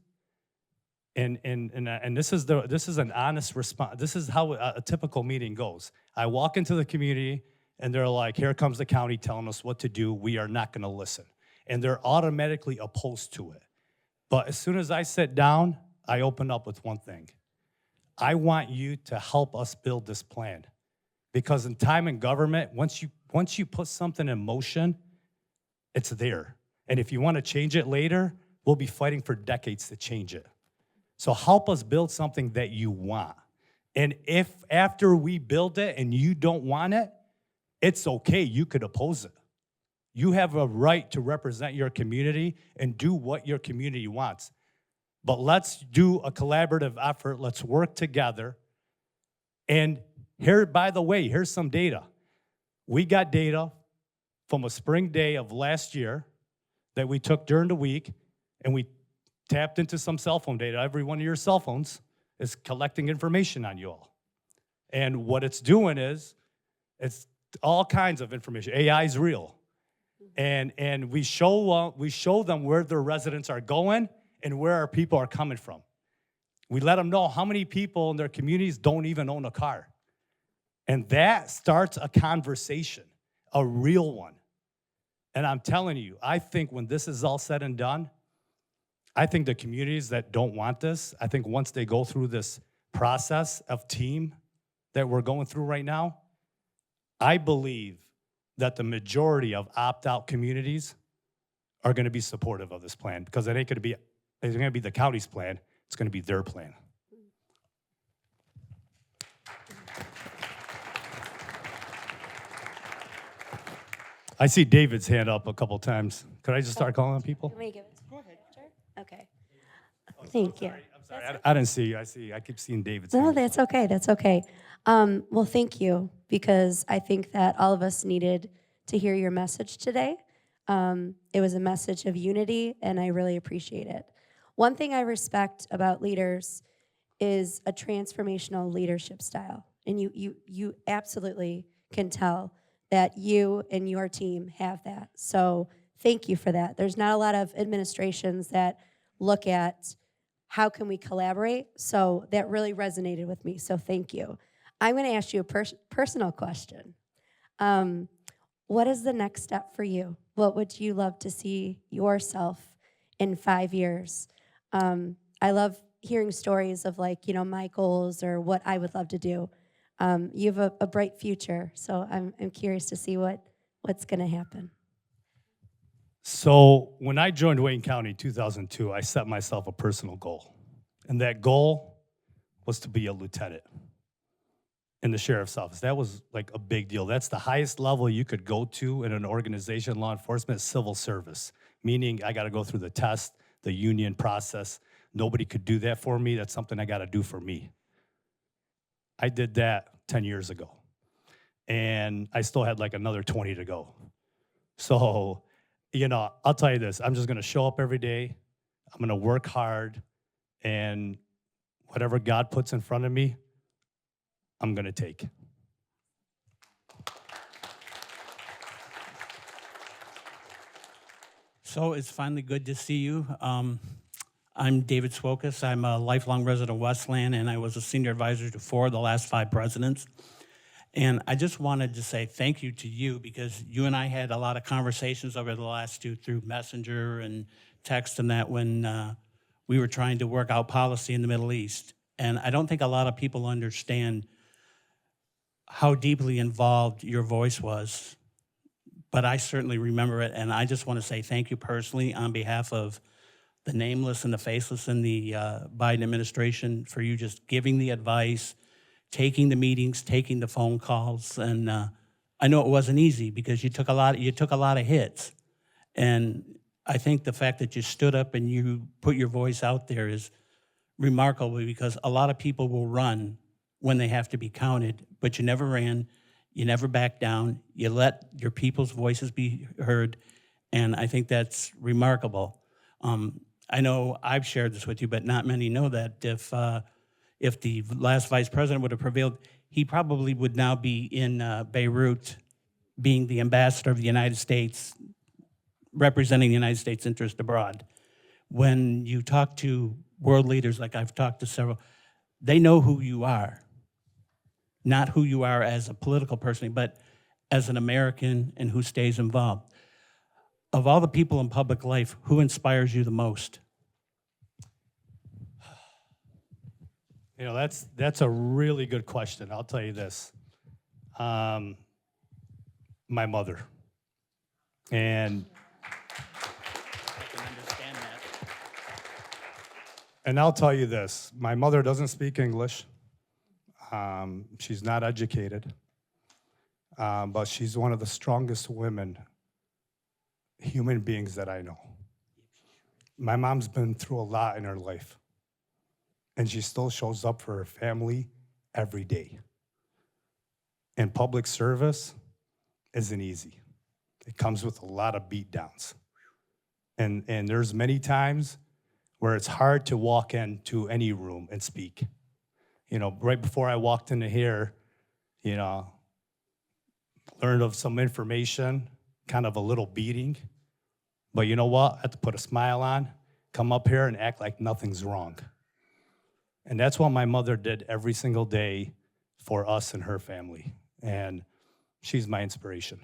and this is an honest response. This is how a typical meeting goes. I walk into the community and they're like, here comes the county telling us what to do. We are not going to listen. And they're automatically opposed to it. But as soon as I sit down, I open up with one thing. I want you to help us build this plan. Because in time in government, once you put something in motion, it's there. And if you want to change it later, we'll be fighting for decades to change it. So help us build something that you want. And if after we build it and you don't want it, it's okay, you could oppose it. You have a right to represent your community and do what your community wants. But let's do a collaborative effort. Let's work together. And here, by the way, here's some data. We got data from a spring day of last year that we took during the week, and we tapped into some cell phone data. Every one of your cell phones is collecting information on you all. And what it's doing is, it's all kinds of information. AI is real. And we show them where their residents are going and where our people are coming from. We let them know how many people in their communities don't even own a car. And that starts a conversation, a real one. And I'm telling you, I think when this is all said and done, I think the communities that don't want this, I think once they go through this process of team that we're going through right now, I believe that the majority of opt-out communities are going to be supportive of this plan, because it ain't going to be the county's plan, it's going to be their plan. I see David's hand up a couple times. Could I just start calling on people? Can we give it? Go ahead. Sure. Okay. Thank you. I'm I didn't see you. I keep seeing David's No, hand. that's okay. That's okay. Well, thank you, because I think that all of us needed to hear your message today. It was a message of unity, and I really appreciate it. One thing I respect about leaders is a transformational leadership style, and you absolutely can tell that you and your team have that. So thank you for that. There's not a lot of administrations that look at how can we collaborate, so that really resonated with me, so thank you. I'm gonna ask you a personal question. What is the next step for you? What would you love to see yourself in 5 years? I love hearing stories of my goals or what I would love to do. You have a bright future, so I'm curious to see what's gonna happen. So when I joined Wayne County in 2002, I set myself a personal goal. And that goal was to be a lieutenant in the sheriff's office. That was like a big deal. That's the highest level you could go to in an organization, law enforcement, civil service, meaning I got to go through the test, the union process. Nobody could do that for me. That's something I got to do for me. I did that 10 years ago. And I still had like another 20 to go. So, I'll tell you this. I'm just going to show up every day. I'm going to work hard. And whatever God puts in front of me, I'm going to take. So it's finally good to see you. I'm David Swokas. I'm a lifelong resident of Westland, and I was a senior advisor to 4 of the last 5 presidents. And I just wanted to say thank you to you, because you and I had a lot of conversations over the last 2 through Messenger and text and that when we were trying to work out policy in the Middle East. And I don't think a lot of people understand how deeply involved your voice was, but I certainly remember it. And I just want to say thank you personally on behalf of the nameless and the faceless in the Biden administration for you just giving the advice, taking the meetings, taking the phone calls. And I know it wasn't easy because you took a lot of hits. And I think the fact that you stood up and you put your voice out there is remarkable, because a lot of people will run when they have to be counted, but you never ran, you never backed down, you let your people's voices be heard, and I think that's remarkable. I know I've shared this with you, but not many know that if the last vice president would have prevailed, he probably would now be in Beirut being the ambassador of the United States, representing the United States interest abroad. When you talk to world leaders, like I've talked to several, they know who you are. Not who you are as a political person, but as an American and who stays involved. Of all the people in public life, who inspires you the most? That's a really good question. I'll tell you this. My mother. And I can understand that. And I'll tell you this. My mother doesn't speak English. She's not educated. But she's one of the strongest human beings that I know. My mom's been through a lot in her life. And she still shows up for her family every day. And public service isn't easy. It comes with a lot of beat downs. And there's many times where it's hard to walk into any room and speak. Right before I walked into here, learned of some information, kind of a little beating. But you know what? I had to put a smile on, come up here and act like nothing's wrong. And that's what my mother did every single day for us and her family. And she's my inspiration.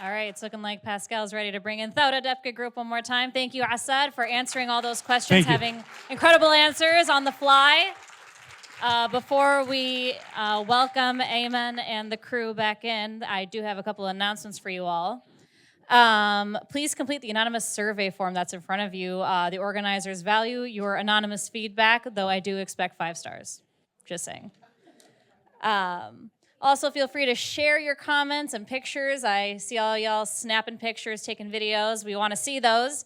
All right, it's looking like Pascal's ready to bring in Thauda Depka Group one more time. Thank you, Assad, for answering all those questions, having incredible answers on the fly. Before we welcome Ayman and the crew back in, I do have a couple of announcements for you all. Please complete the anonymous survey form that's in front of you. The organizers value your anonymous feedback, though I do expect 5 stars. Just saying. Also, feel free to share your comments and pictures. I see all y'all snapping pictures, taking videos. We want to see those.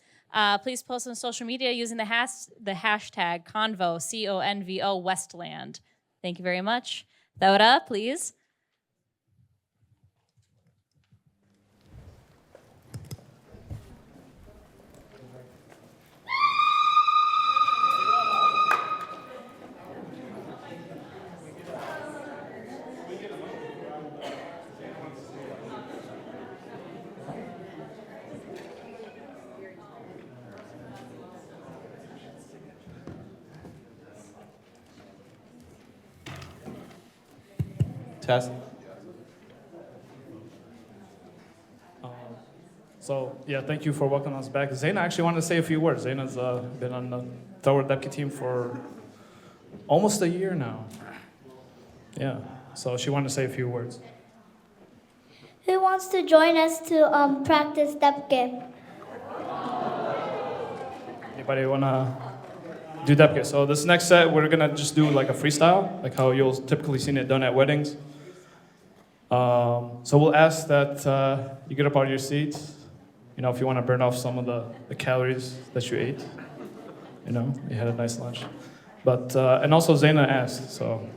Please post on social media using the hashtag Convo, C-O-N-V-O, Westland. Thank you very much. Thora, please. Test. So, yeah, thank you for welcoming us back. Zaina actually wanted to say a few words. Zaina's been on the Thor deputy team for almost a year now. Yeah, so she wanted to say a few words. Who wants to join us to practice Depke? Anybody want to do Depke? So this next set, we're going to just do like a freestyle, like how you'll typically seen it done at weddings. So we'll ask that you get up out of your seats. You know, if you want to burn off some of the calories that you ate. You know, you had a nice lunch. But, and also Zaina asked, so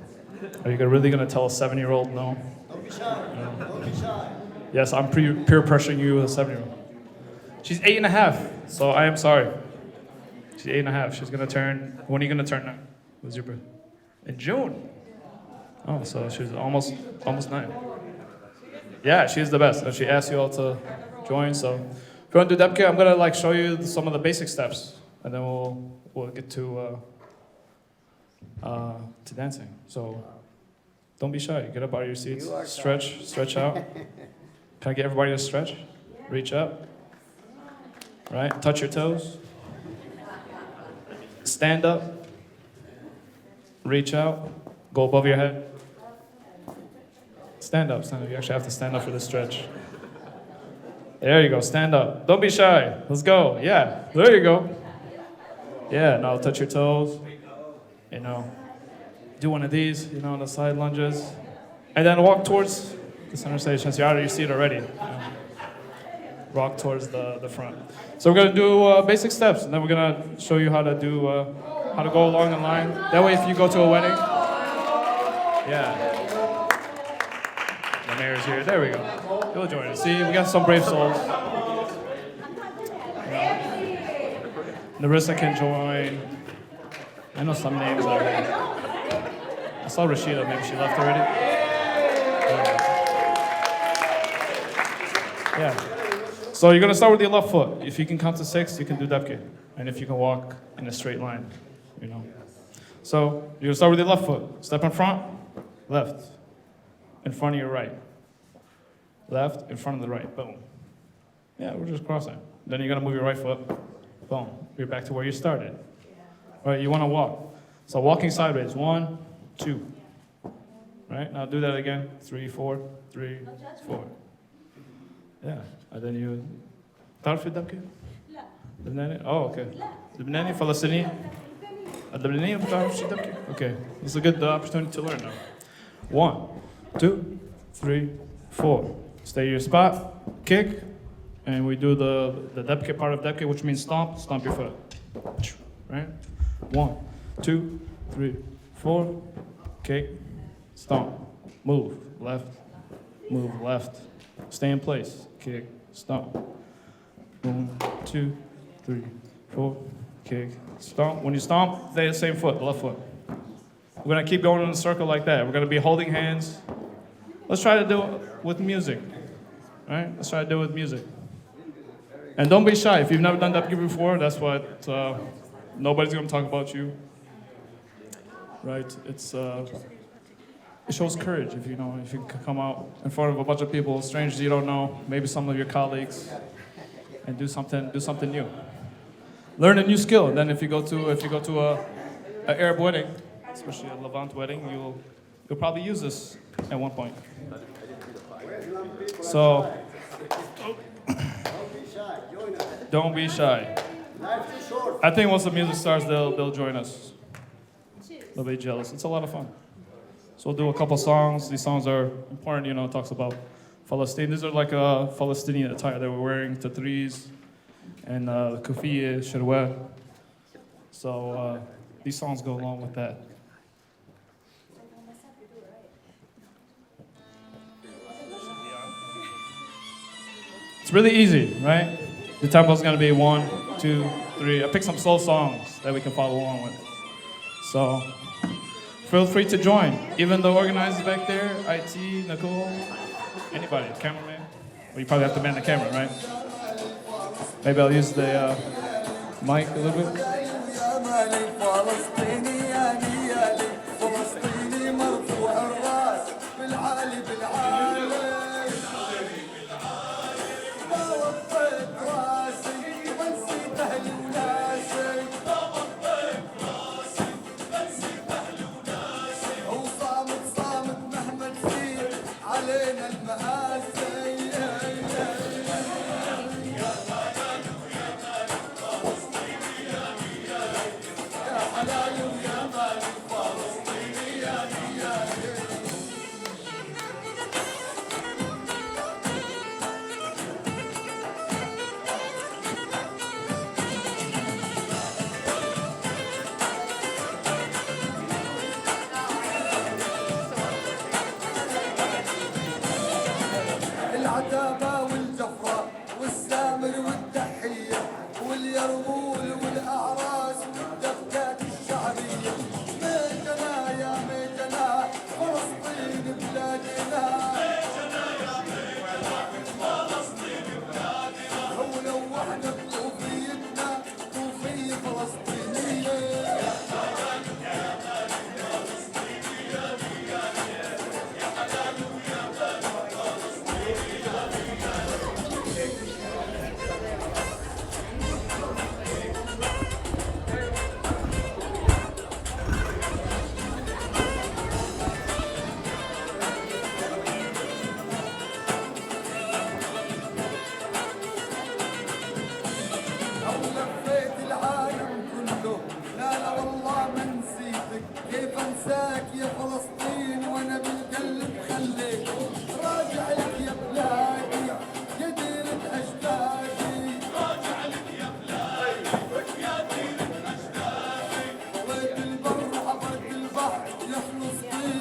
are you really going to tell a 7-year-old no? Don't be shy. Don't be shy. Yes, I'm peer pressuring you with a 7-year-old. She's 8.5, so I am sorry. She's 8.5. She's going to turn, when are you going to turn 9? What's your birthday? In June. Oh, so she's almost 9. Yeah, she's the best. And she asked you all to join, so if you want to do Depke, I'm going to show you some of the basic steps, and then we'll get to dancing. So don't be shy. Get up out of your seats. Stretch out. Can I get everybody to stretch? Reach up. Right? Touch your toes. Stand up. Reach out. Go above your head. Stand up. Stand up. You actually have to stand up for this stretch. There you go. Stand up. Don't be shy. Let's go. Yeah. There you go. Yeah. Now touch your toes. You know. Do one of these. You know, the side lunges. And then walk towards the center stage since you're out of your seat already. You know. Walk towards the front. So we're going to do basic steps. And then we're going to show you how to do, how to go along the line. That way if you go to a wedding. Yeah. The mayor's here. There we go. You'll join us. See, we got some brave souls. Narissa can join. I know some names out here. I saw Rashida. Maybe she left already. Yeah. So you're going to start with your left foot. If you can count to 6, you can do Depke. And if you can walk in a straight line, you know. So you're going to start with your left foot. Step in front, left. In front of your right. Left, in front of the right. Boom. Yeah, we're just crossing. Then you're going to move your right foot. Boom. You're back to where you started. All right, you want to walk. So walking sideways. 1, 2. Right, now do that again. 3, 4, 3, 4. Yeah, and then you... تعرفي الدبكة؟ لا. لبناني؟ Oh, okay. لبناني فلسطيني؟ اللبنانية بتعرف شو دبكة؟ Okay, this is a good opportunity to learn now. 1, 2, 3, 4. Stay your spot, kick, and we do the debke part of debke, which means stomp your foot. Right? 1, 2, 3, 4, kick, stomp, move left, stay in place, kick, stomp. 1, 2, 3, 4, kick, stomp. When you stomp, stay the same foot, the left foot. We're gonna keep going in a circle like that. We're gonna be holding hands. Let's try to do it with music. All right? Let's try to do it with music. And don't be shy. If you've never done debke before, that's what nobody's gonna talk about you. Right? It shows courage if you can come out in front of a bunch of people, strangers you don't know, maybe some of your colleagues, and do something new. Learn a new skill. And then if you go to an Arab wedding, especially a Levant wedding, you'll probably use this at one point. So don't be shy. I think once the music starts, they'll join us. They'll be jealous. It's a lot of fun. So we'll do a couple songs. These songs are important, it talks about Palestine. These are like a Palestinian attire they were wearing, tatris and kufiya, sharwa. So these songs go along with that. It's really easy, right? The tempo's gonna be 1, 2, 3. I picked some slow songs that we can follow along with. So feel free to join. Even the organizers back there, IT, Nicole, anybody, cameraman. Well, you probably have to man the camera, right? Maybe I'll use the mic a little bit. العتابة والجفرة والسامر والتحية واليرمول والأعراس والدفكات الشعبية ميتنا يا ميتنا فلسطين بلادنا ولو واحدة بطوفيتنا طوفية فلسطينية كيف انساك يا فلسطين وانا بالقلب خليك راجع لك يا بلادي يا ديرة اجدادي راجع لك يا بلادي يا ديرة اجدادي طويت البر وعبرت البحر يا فلسطين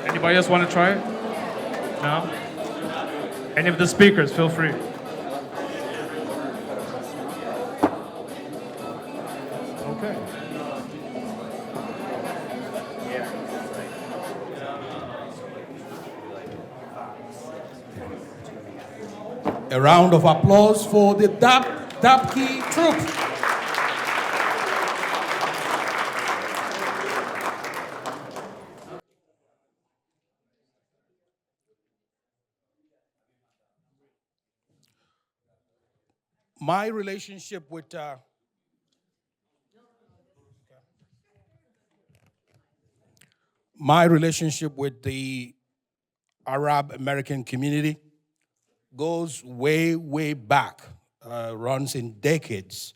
Anybody else want to try it? No? Any of the speakers, feel free. Okay. A round of applause for the Dabki troops. My relationship with the Arab American community goes way, way back, runs in decades.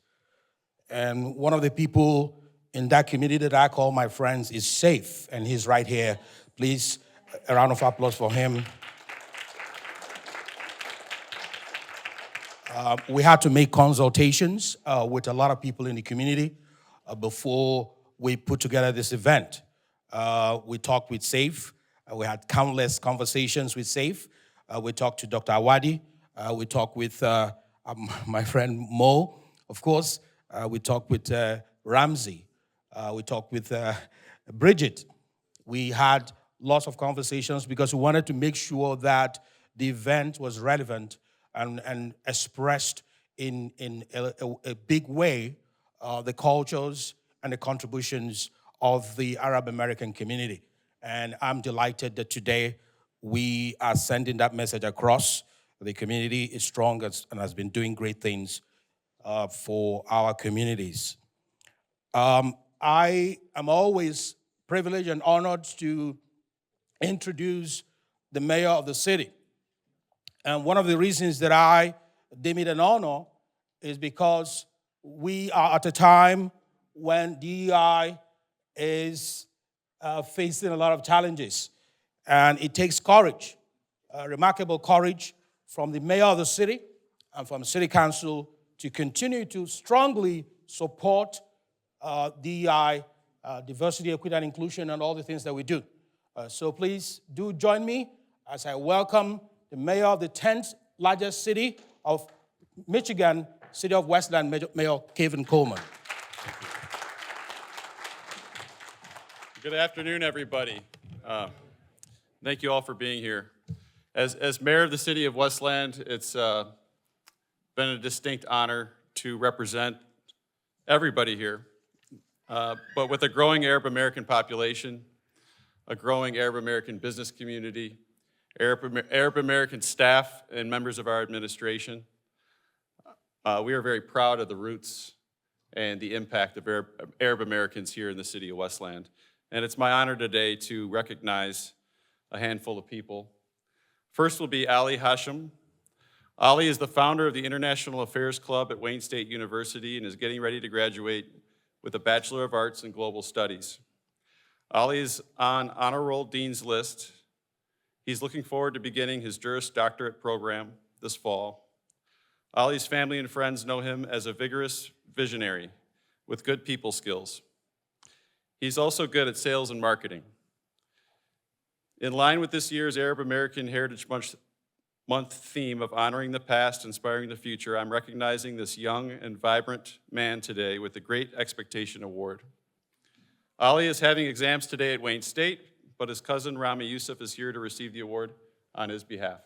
And one of the people in that community that I call my friends is Safe, and he's right here. Please, a round of applause for him. We had to make consultations with a lot of people in the community before we put together this event. We talked with SAFE. We had countless conversations with SAFE. We talked to Dr. Awadi. We talked with my friend Mo, of course. We talked with Ramsey. We talked with Bridget. We had lots of conversations because we wanted to make sure that the event was relevant and expressed in a big way the cultures and the contributions of the Arab American community. And I'm delighted that today we are sending that message across. The community is strong and has been doing great things for our communities. I am always privileged and honored to introduce the mayor of the city. And one of the reasons that I deem it an honor is because we are at a time when DEI is facing a lot of challenges. And it takes courage, remarkable courage from the mayor of the city and from the city council to continue to strongly support DEI, diversity, equity, and inclusion, and all the things that we do. So please do join me as I welcome the mayor of the 10th largest city of Michigan, city of Westland, Mayor Kevin Coleman. Good afternoon, everybody. Thank you all for being here. As mayor of the city of Westland, it's been a distinct honor to represent everybody here. But with a growing Arab American population, a growing Arab American business community, Arab American staff and members of our administration, we are very proud of the roots and the impact of Arab Americans here in the city of Westland. And it's my honor today to recognize a handful of people. First will be Ali Hashim. Ali is the founder of the International Affairs Club at Wayne State University and is getting ready to graduate with a Bachelor of Arts in Global Studies. Ali is on Honor Roll Dean's list. He's looking forward to beginning his Juris Doctorate program this fall. Ali's family and friends know him as a vigorous visionary with good people skills. He's also good at sales and marketing. In line with this year's Arab American Heritage Month theme of honoring the past, inspiring the future, I'm recognizing this young and vibrant man today with the Great Expectation Award. Ali is having exams today at Wayne State, but his cousin Rami Youssef is here to receive the award on his behalf.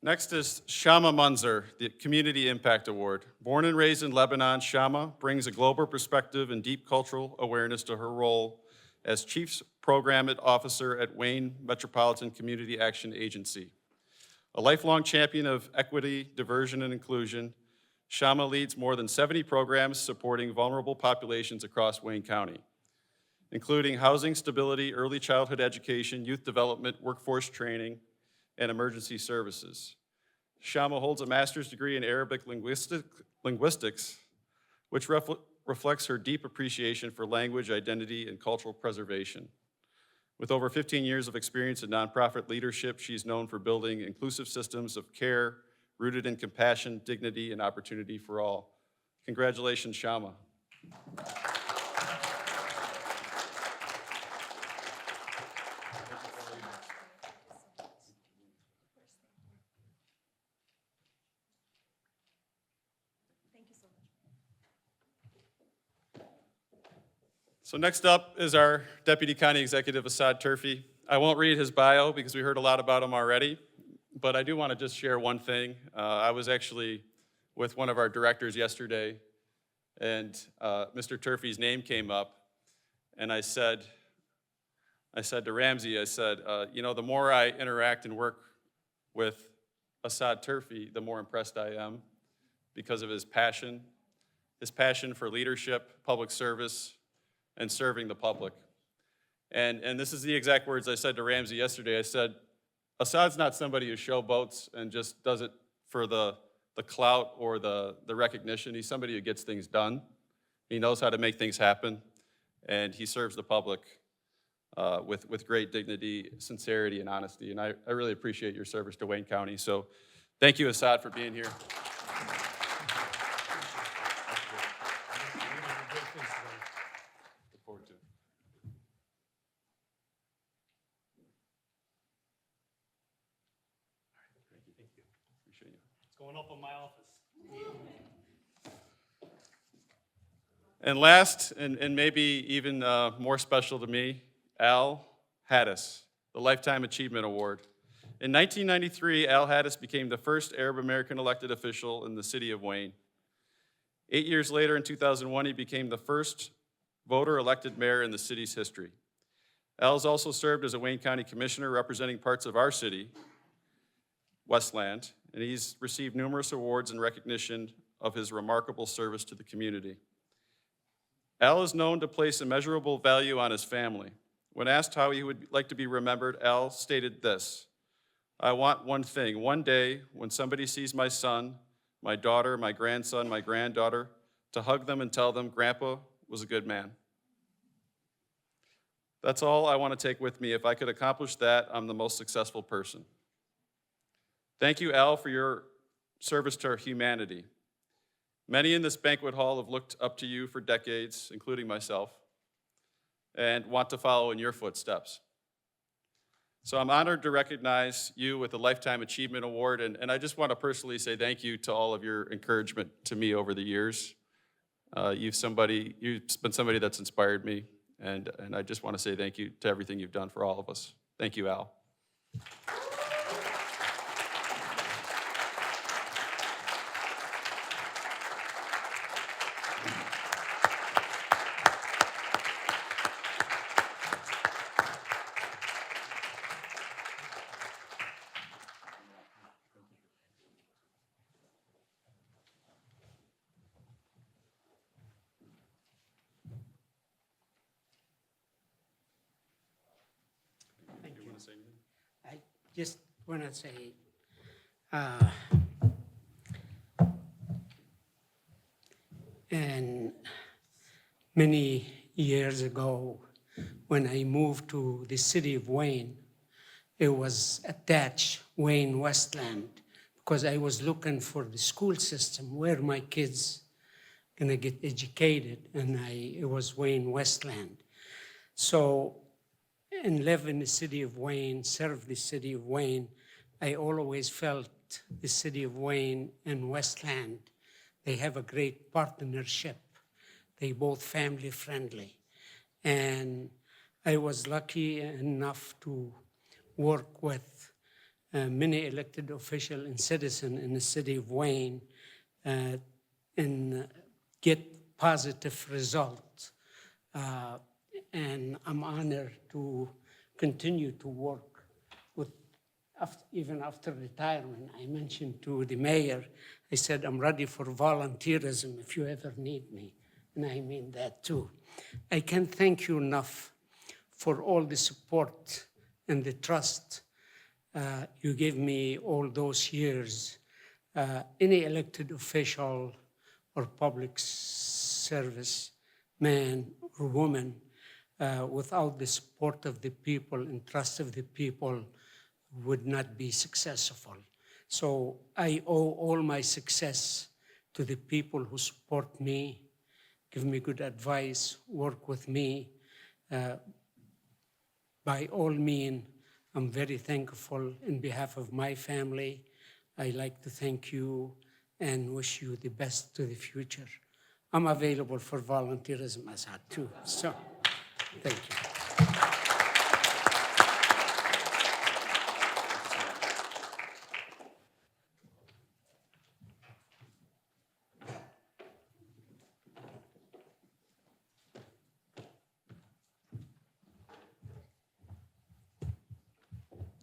Next is Shama Munzer, the Community Impact Award. Born and raised in Lebanon, Shama brings a global perspective and deep cultural awareness to her role as Chief Program Officer at Wayne Metropolitan Community Action Agency. A lifelong champion of equity, diversion, and inclusion, Shama leads more than 70 programs supporting vulnerable populations across Wayne County, including housing stability, early childhood education, youth development, workforce training, and emergency services. Shama holds a master's degree in Arabic linguistics, which reflects her deep appreciation for language, identity, and cultural preservation. With over 15 years of experience in nonprofit leadership, she's known for building inclusive systems of care rooted in compassion, dignity, and opportunity for all. Congratulations, Shama. So next up is our Deputy County Executive, Assad Turfe. I won't read his bio because we heard a lot about him already, but I do want to just share one thing. I was actually with one of our directors yesterday, and Mr. Turfe's name came up, and I said to Ramsey, the more I interact and work with Assad Turfe, the more impressed I am because of his passion for leadership, public service, and serving the public. And this is the exact words I said to Ramsey yesterday. I said, Assad's not somebody who showboats and just does it for the clout or the recognition. He's somebody who gets things done. He knows how to make things happen, and he serves the public with great dignity, sincerity, and honesty. And I really appreciate your service to Wayne County. So thank you, Assad, for being here. Look forward to it. Appreciate you. It's going up in my office. And last, and maybe even more special to me, Al Haddis, the Lifetime Achievement Award. In 1993, Al Haddis became the first Arab American elected official in the city of Wayne. 8 years later, in 2001, he became the first voter-elected mayor in the city's history. Al has also served as a Wayne County Commissioner representing parts of our city, Westland, and he's received numerous awards in recognition of his remarkable service to the community. Al is known to place immeasurable value on his family. When asked how he would like to be remembered, Al stated this: "I want one thing. One day, when somebody sees my son, my daughter, my grandson, my granddaughter, to hug them and tell them, Grandpa was a good man." That's all I want to take with me. If I could accomplish that, I'm the most successful person. Thank you, Al, for your service to our humanity. Many in this banquet hall have looked up to you for decades, including myself, and want to follow in your footsteps. So I'm honored to recognize you with the Lifetime Achievement Award, and I just want to personally say thank you to all of your encouragement to me over the years. You've been somebody that's inspired me, and I just want to say thank you to everything you've done for all of us. Thank you, Al. I just want to say, and many years ago, when I moved to the city of Wayne, it was attached Wayne Westland, because I was looking for the school system where my kids gonna get educated, and it was Wayne Westland. So, and live in the city of Wayne, serve the city of Wayne, I always felt the city of Wayne and Westland, they have a great partnership. They both family friendly. And I was lucky enough to work with many elected officials and citizens in the city of Wayne and get positive results. And I'm honored to continue to work with, even after retirement. I mentioned to the mayor, I said, I'm ready for volunteerism if you ever need me. And I mean that too. I can't thank you enough for all the support and the trust you gave me all those years. Any elected official or public service man or woman without the support of the people and trust of the people would not be successful. So I owe all my success to the people who support me, give me good advice, work with me. By all means, I'm very thankful in behalf of my family. I like to thank you and wish you the best to the future. I'm available for volunteerism, Assad, too. So, thank you.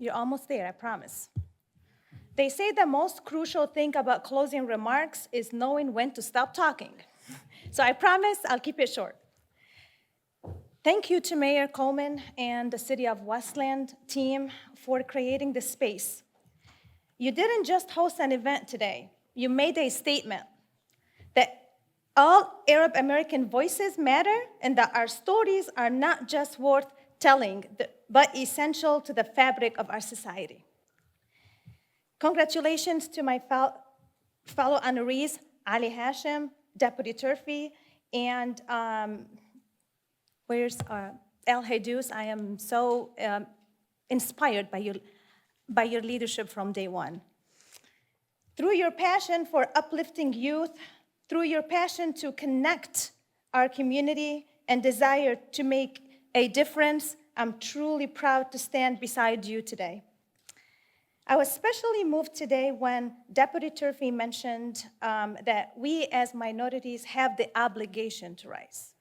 You're almost there, I promise. They say the most crucial thing about closing remarks is knowing when to stop talking. So I promise I'll keep it short. Thank you to Mayor Coleman and the City of Westland team for creating this space. You didn't just host an event today. You made a statement that all Arab American voices matter and that our stories are not just worth telling, but essential to the fabric of our society. Congratulations to my fellow honorees, Ali Hashim, Deputy Turfe, and where's El Haydous? I am so inspired by your leadership from day one. Through your passion for uplifting youth, through your passion to connect our community and desire to make a difference, I'm truly proud to stand beside you today. I was especially moved today when Deputy Turfe mentioned that we as minorities have the obligation to rise,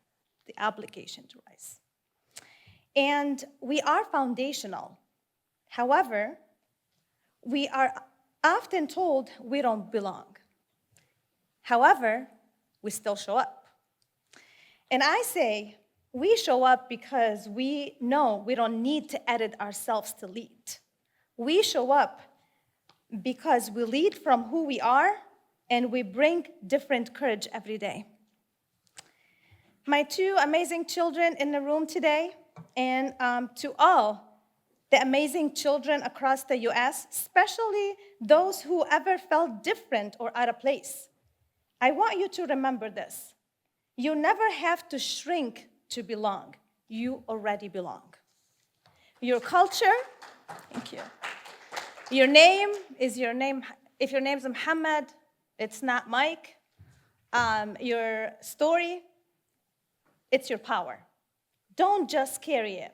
the obligation to rise. And we are foundational. However, we are often told we don't belong. However, we still show up. And I say we show up because we know we don't need to edit ourselves to lead. We show up because we lead from who we are and we bring different courage every day. My two amazing children in the room today, and to all the amazing children across the US, especially those who ever felt different or out of place, I want you to remember this. You never have to shrink to belong. You already belong. Your culture, thank you. Your name is your name. If your name's Muhammad, it's not Mike. Your story, it's your power. Don't just carry it.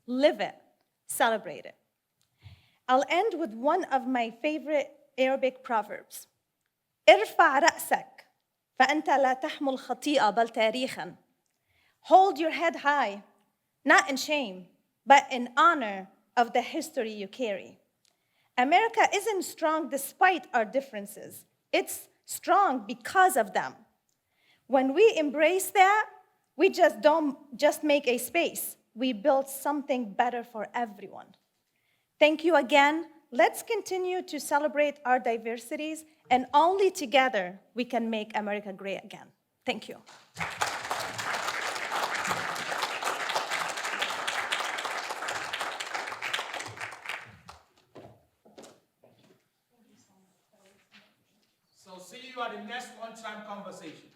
Live it. Celebrate it. I'll end with one of my favorite Arabic proverbs. ارفع رأسك فأنت لا تحمل خطيئة بل تاريخا. Hold your head high, not in shame, but in honor of the history you carry. America isn't strong despite our differences. It's strong because of them. When we embrace that, we don't just make a space. We build something better for everyone. Thank you again. Let's continue to celebrate our diversities, and only together we can make America great again. Thank you. So see you at the next Lunchtime Conversation.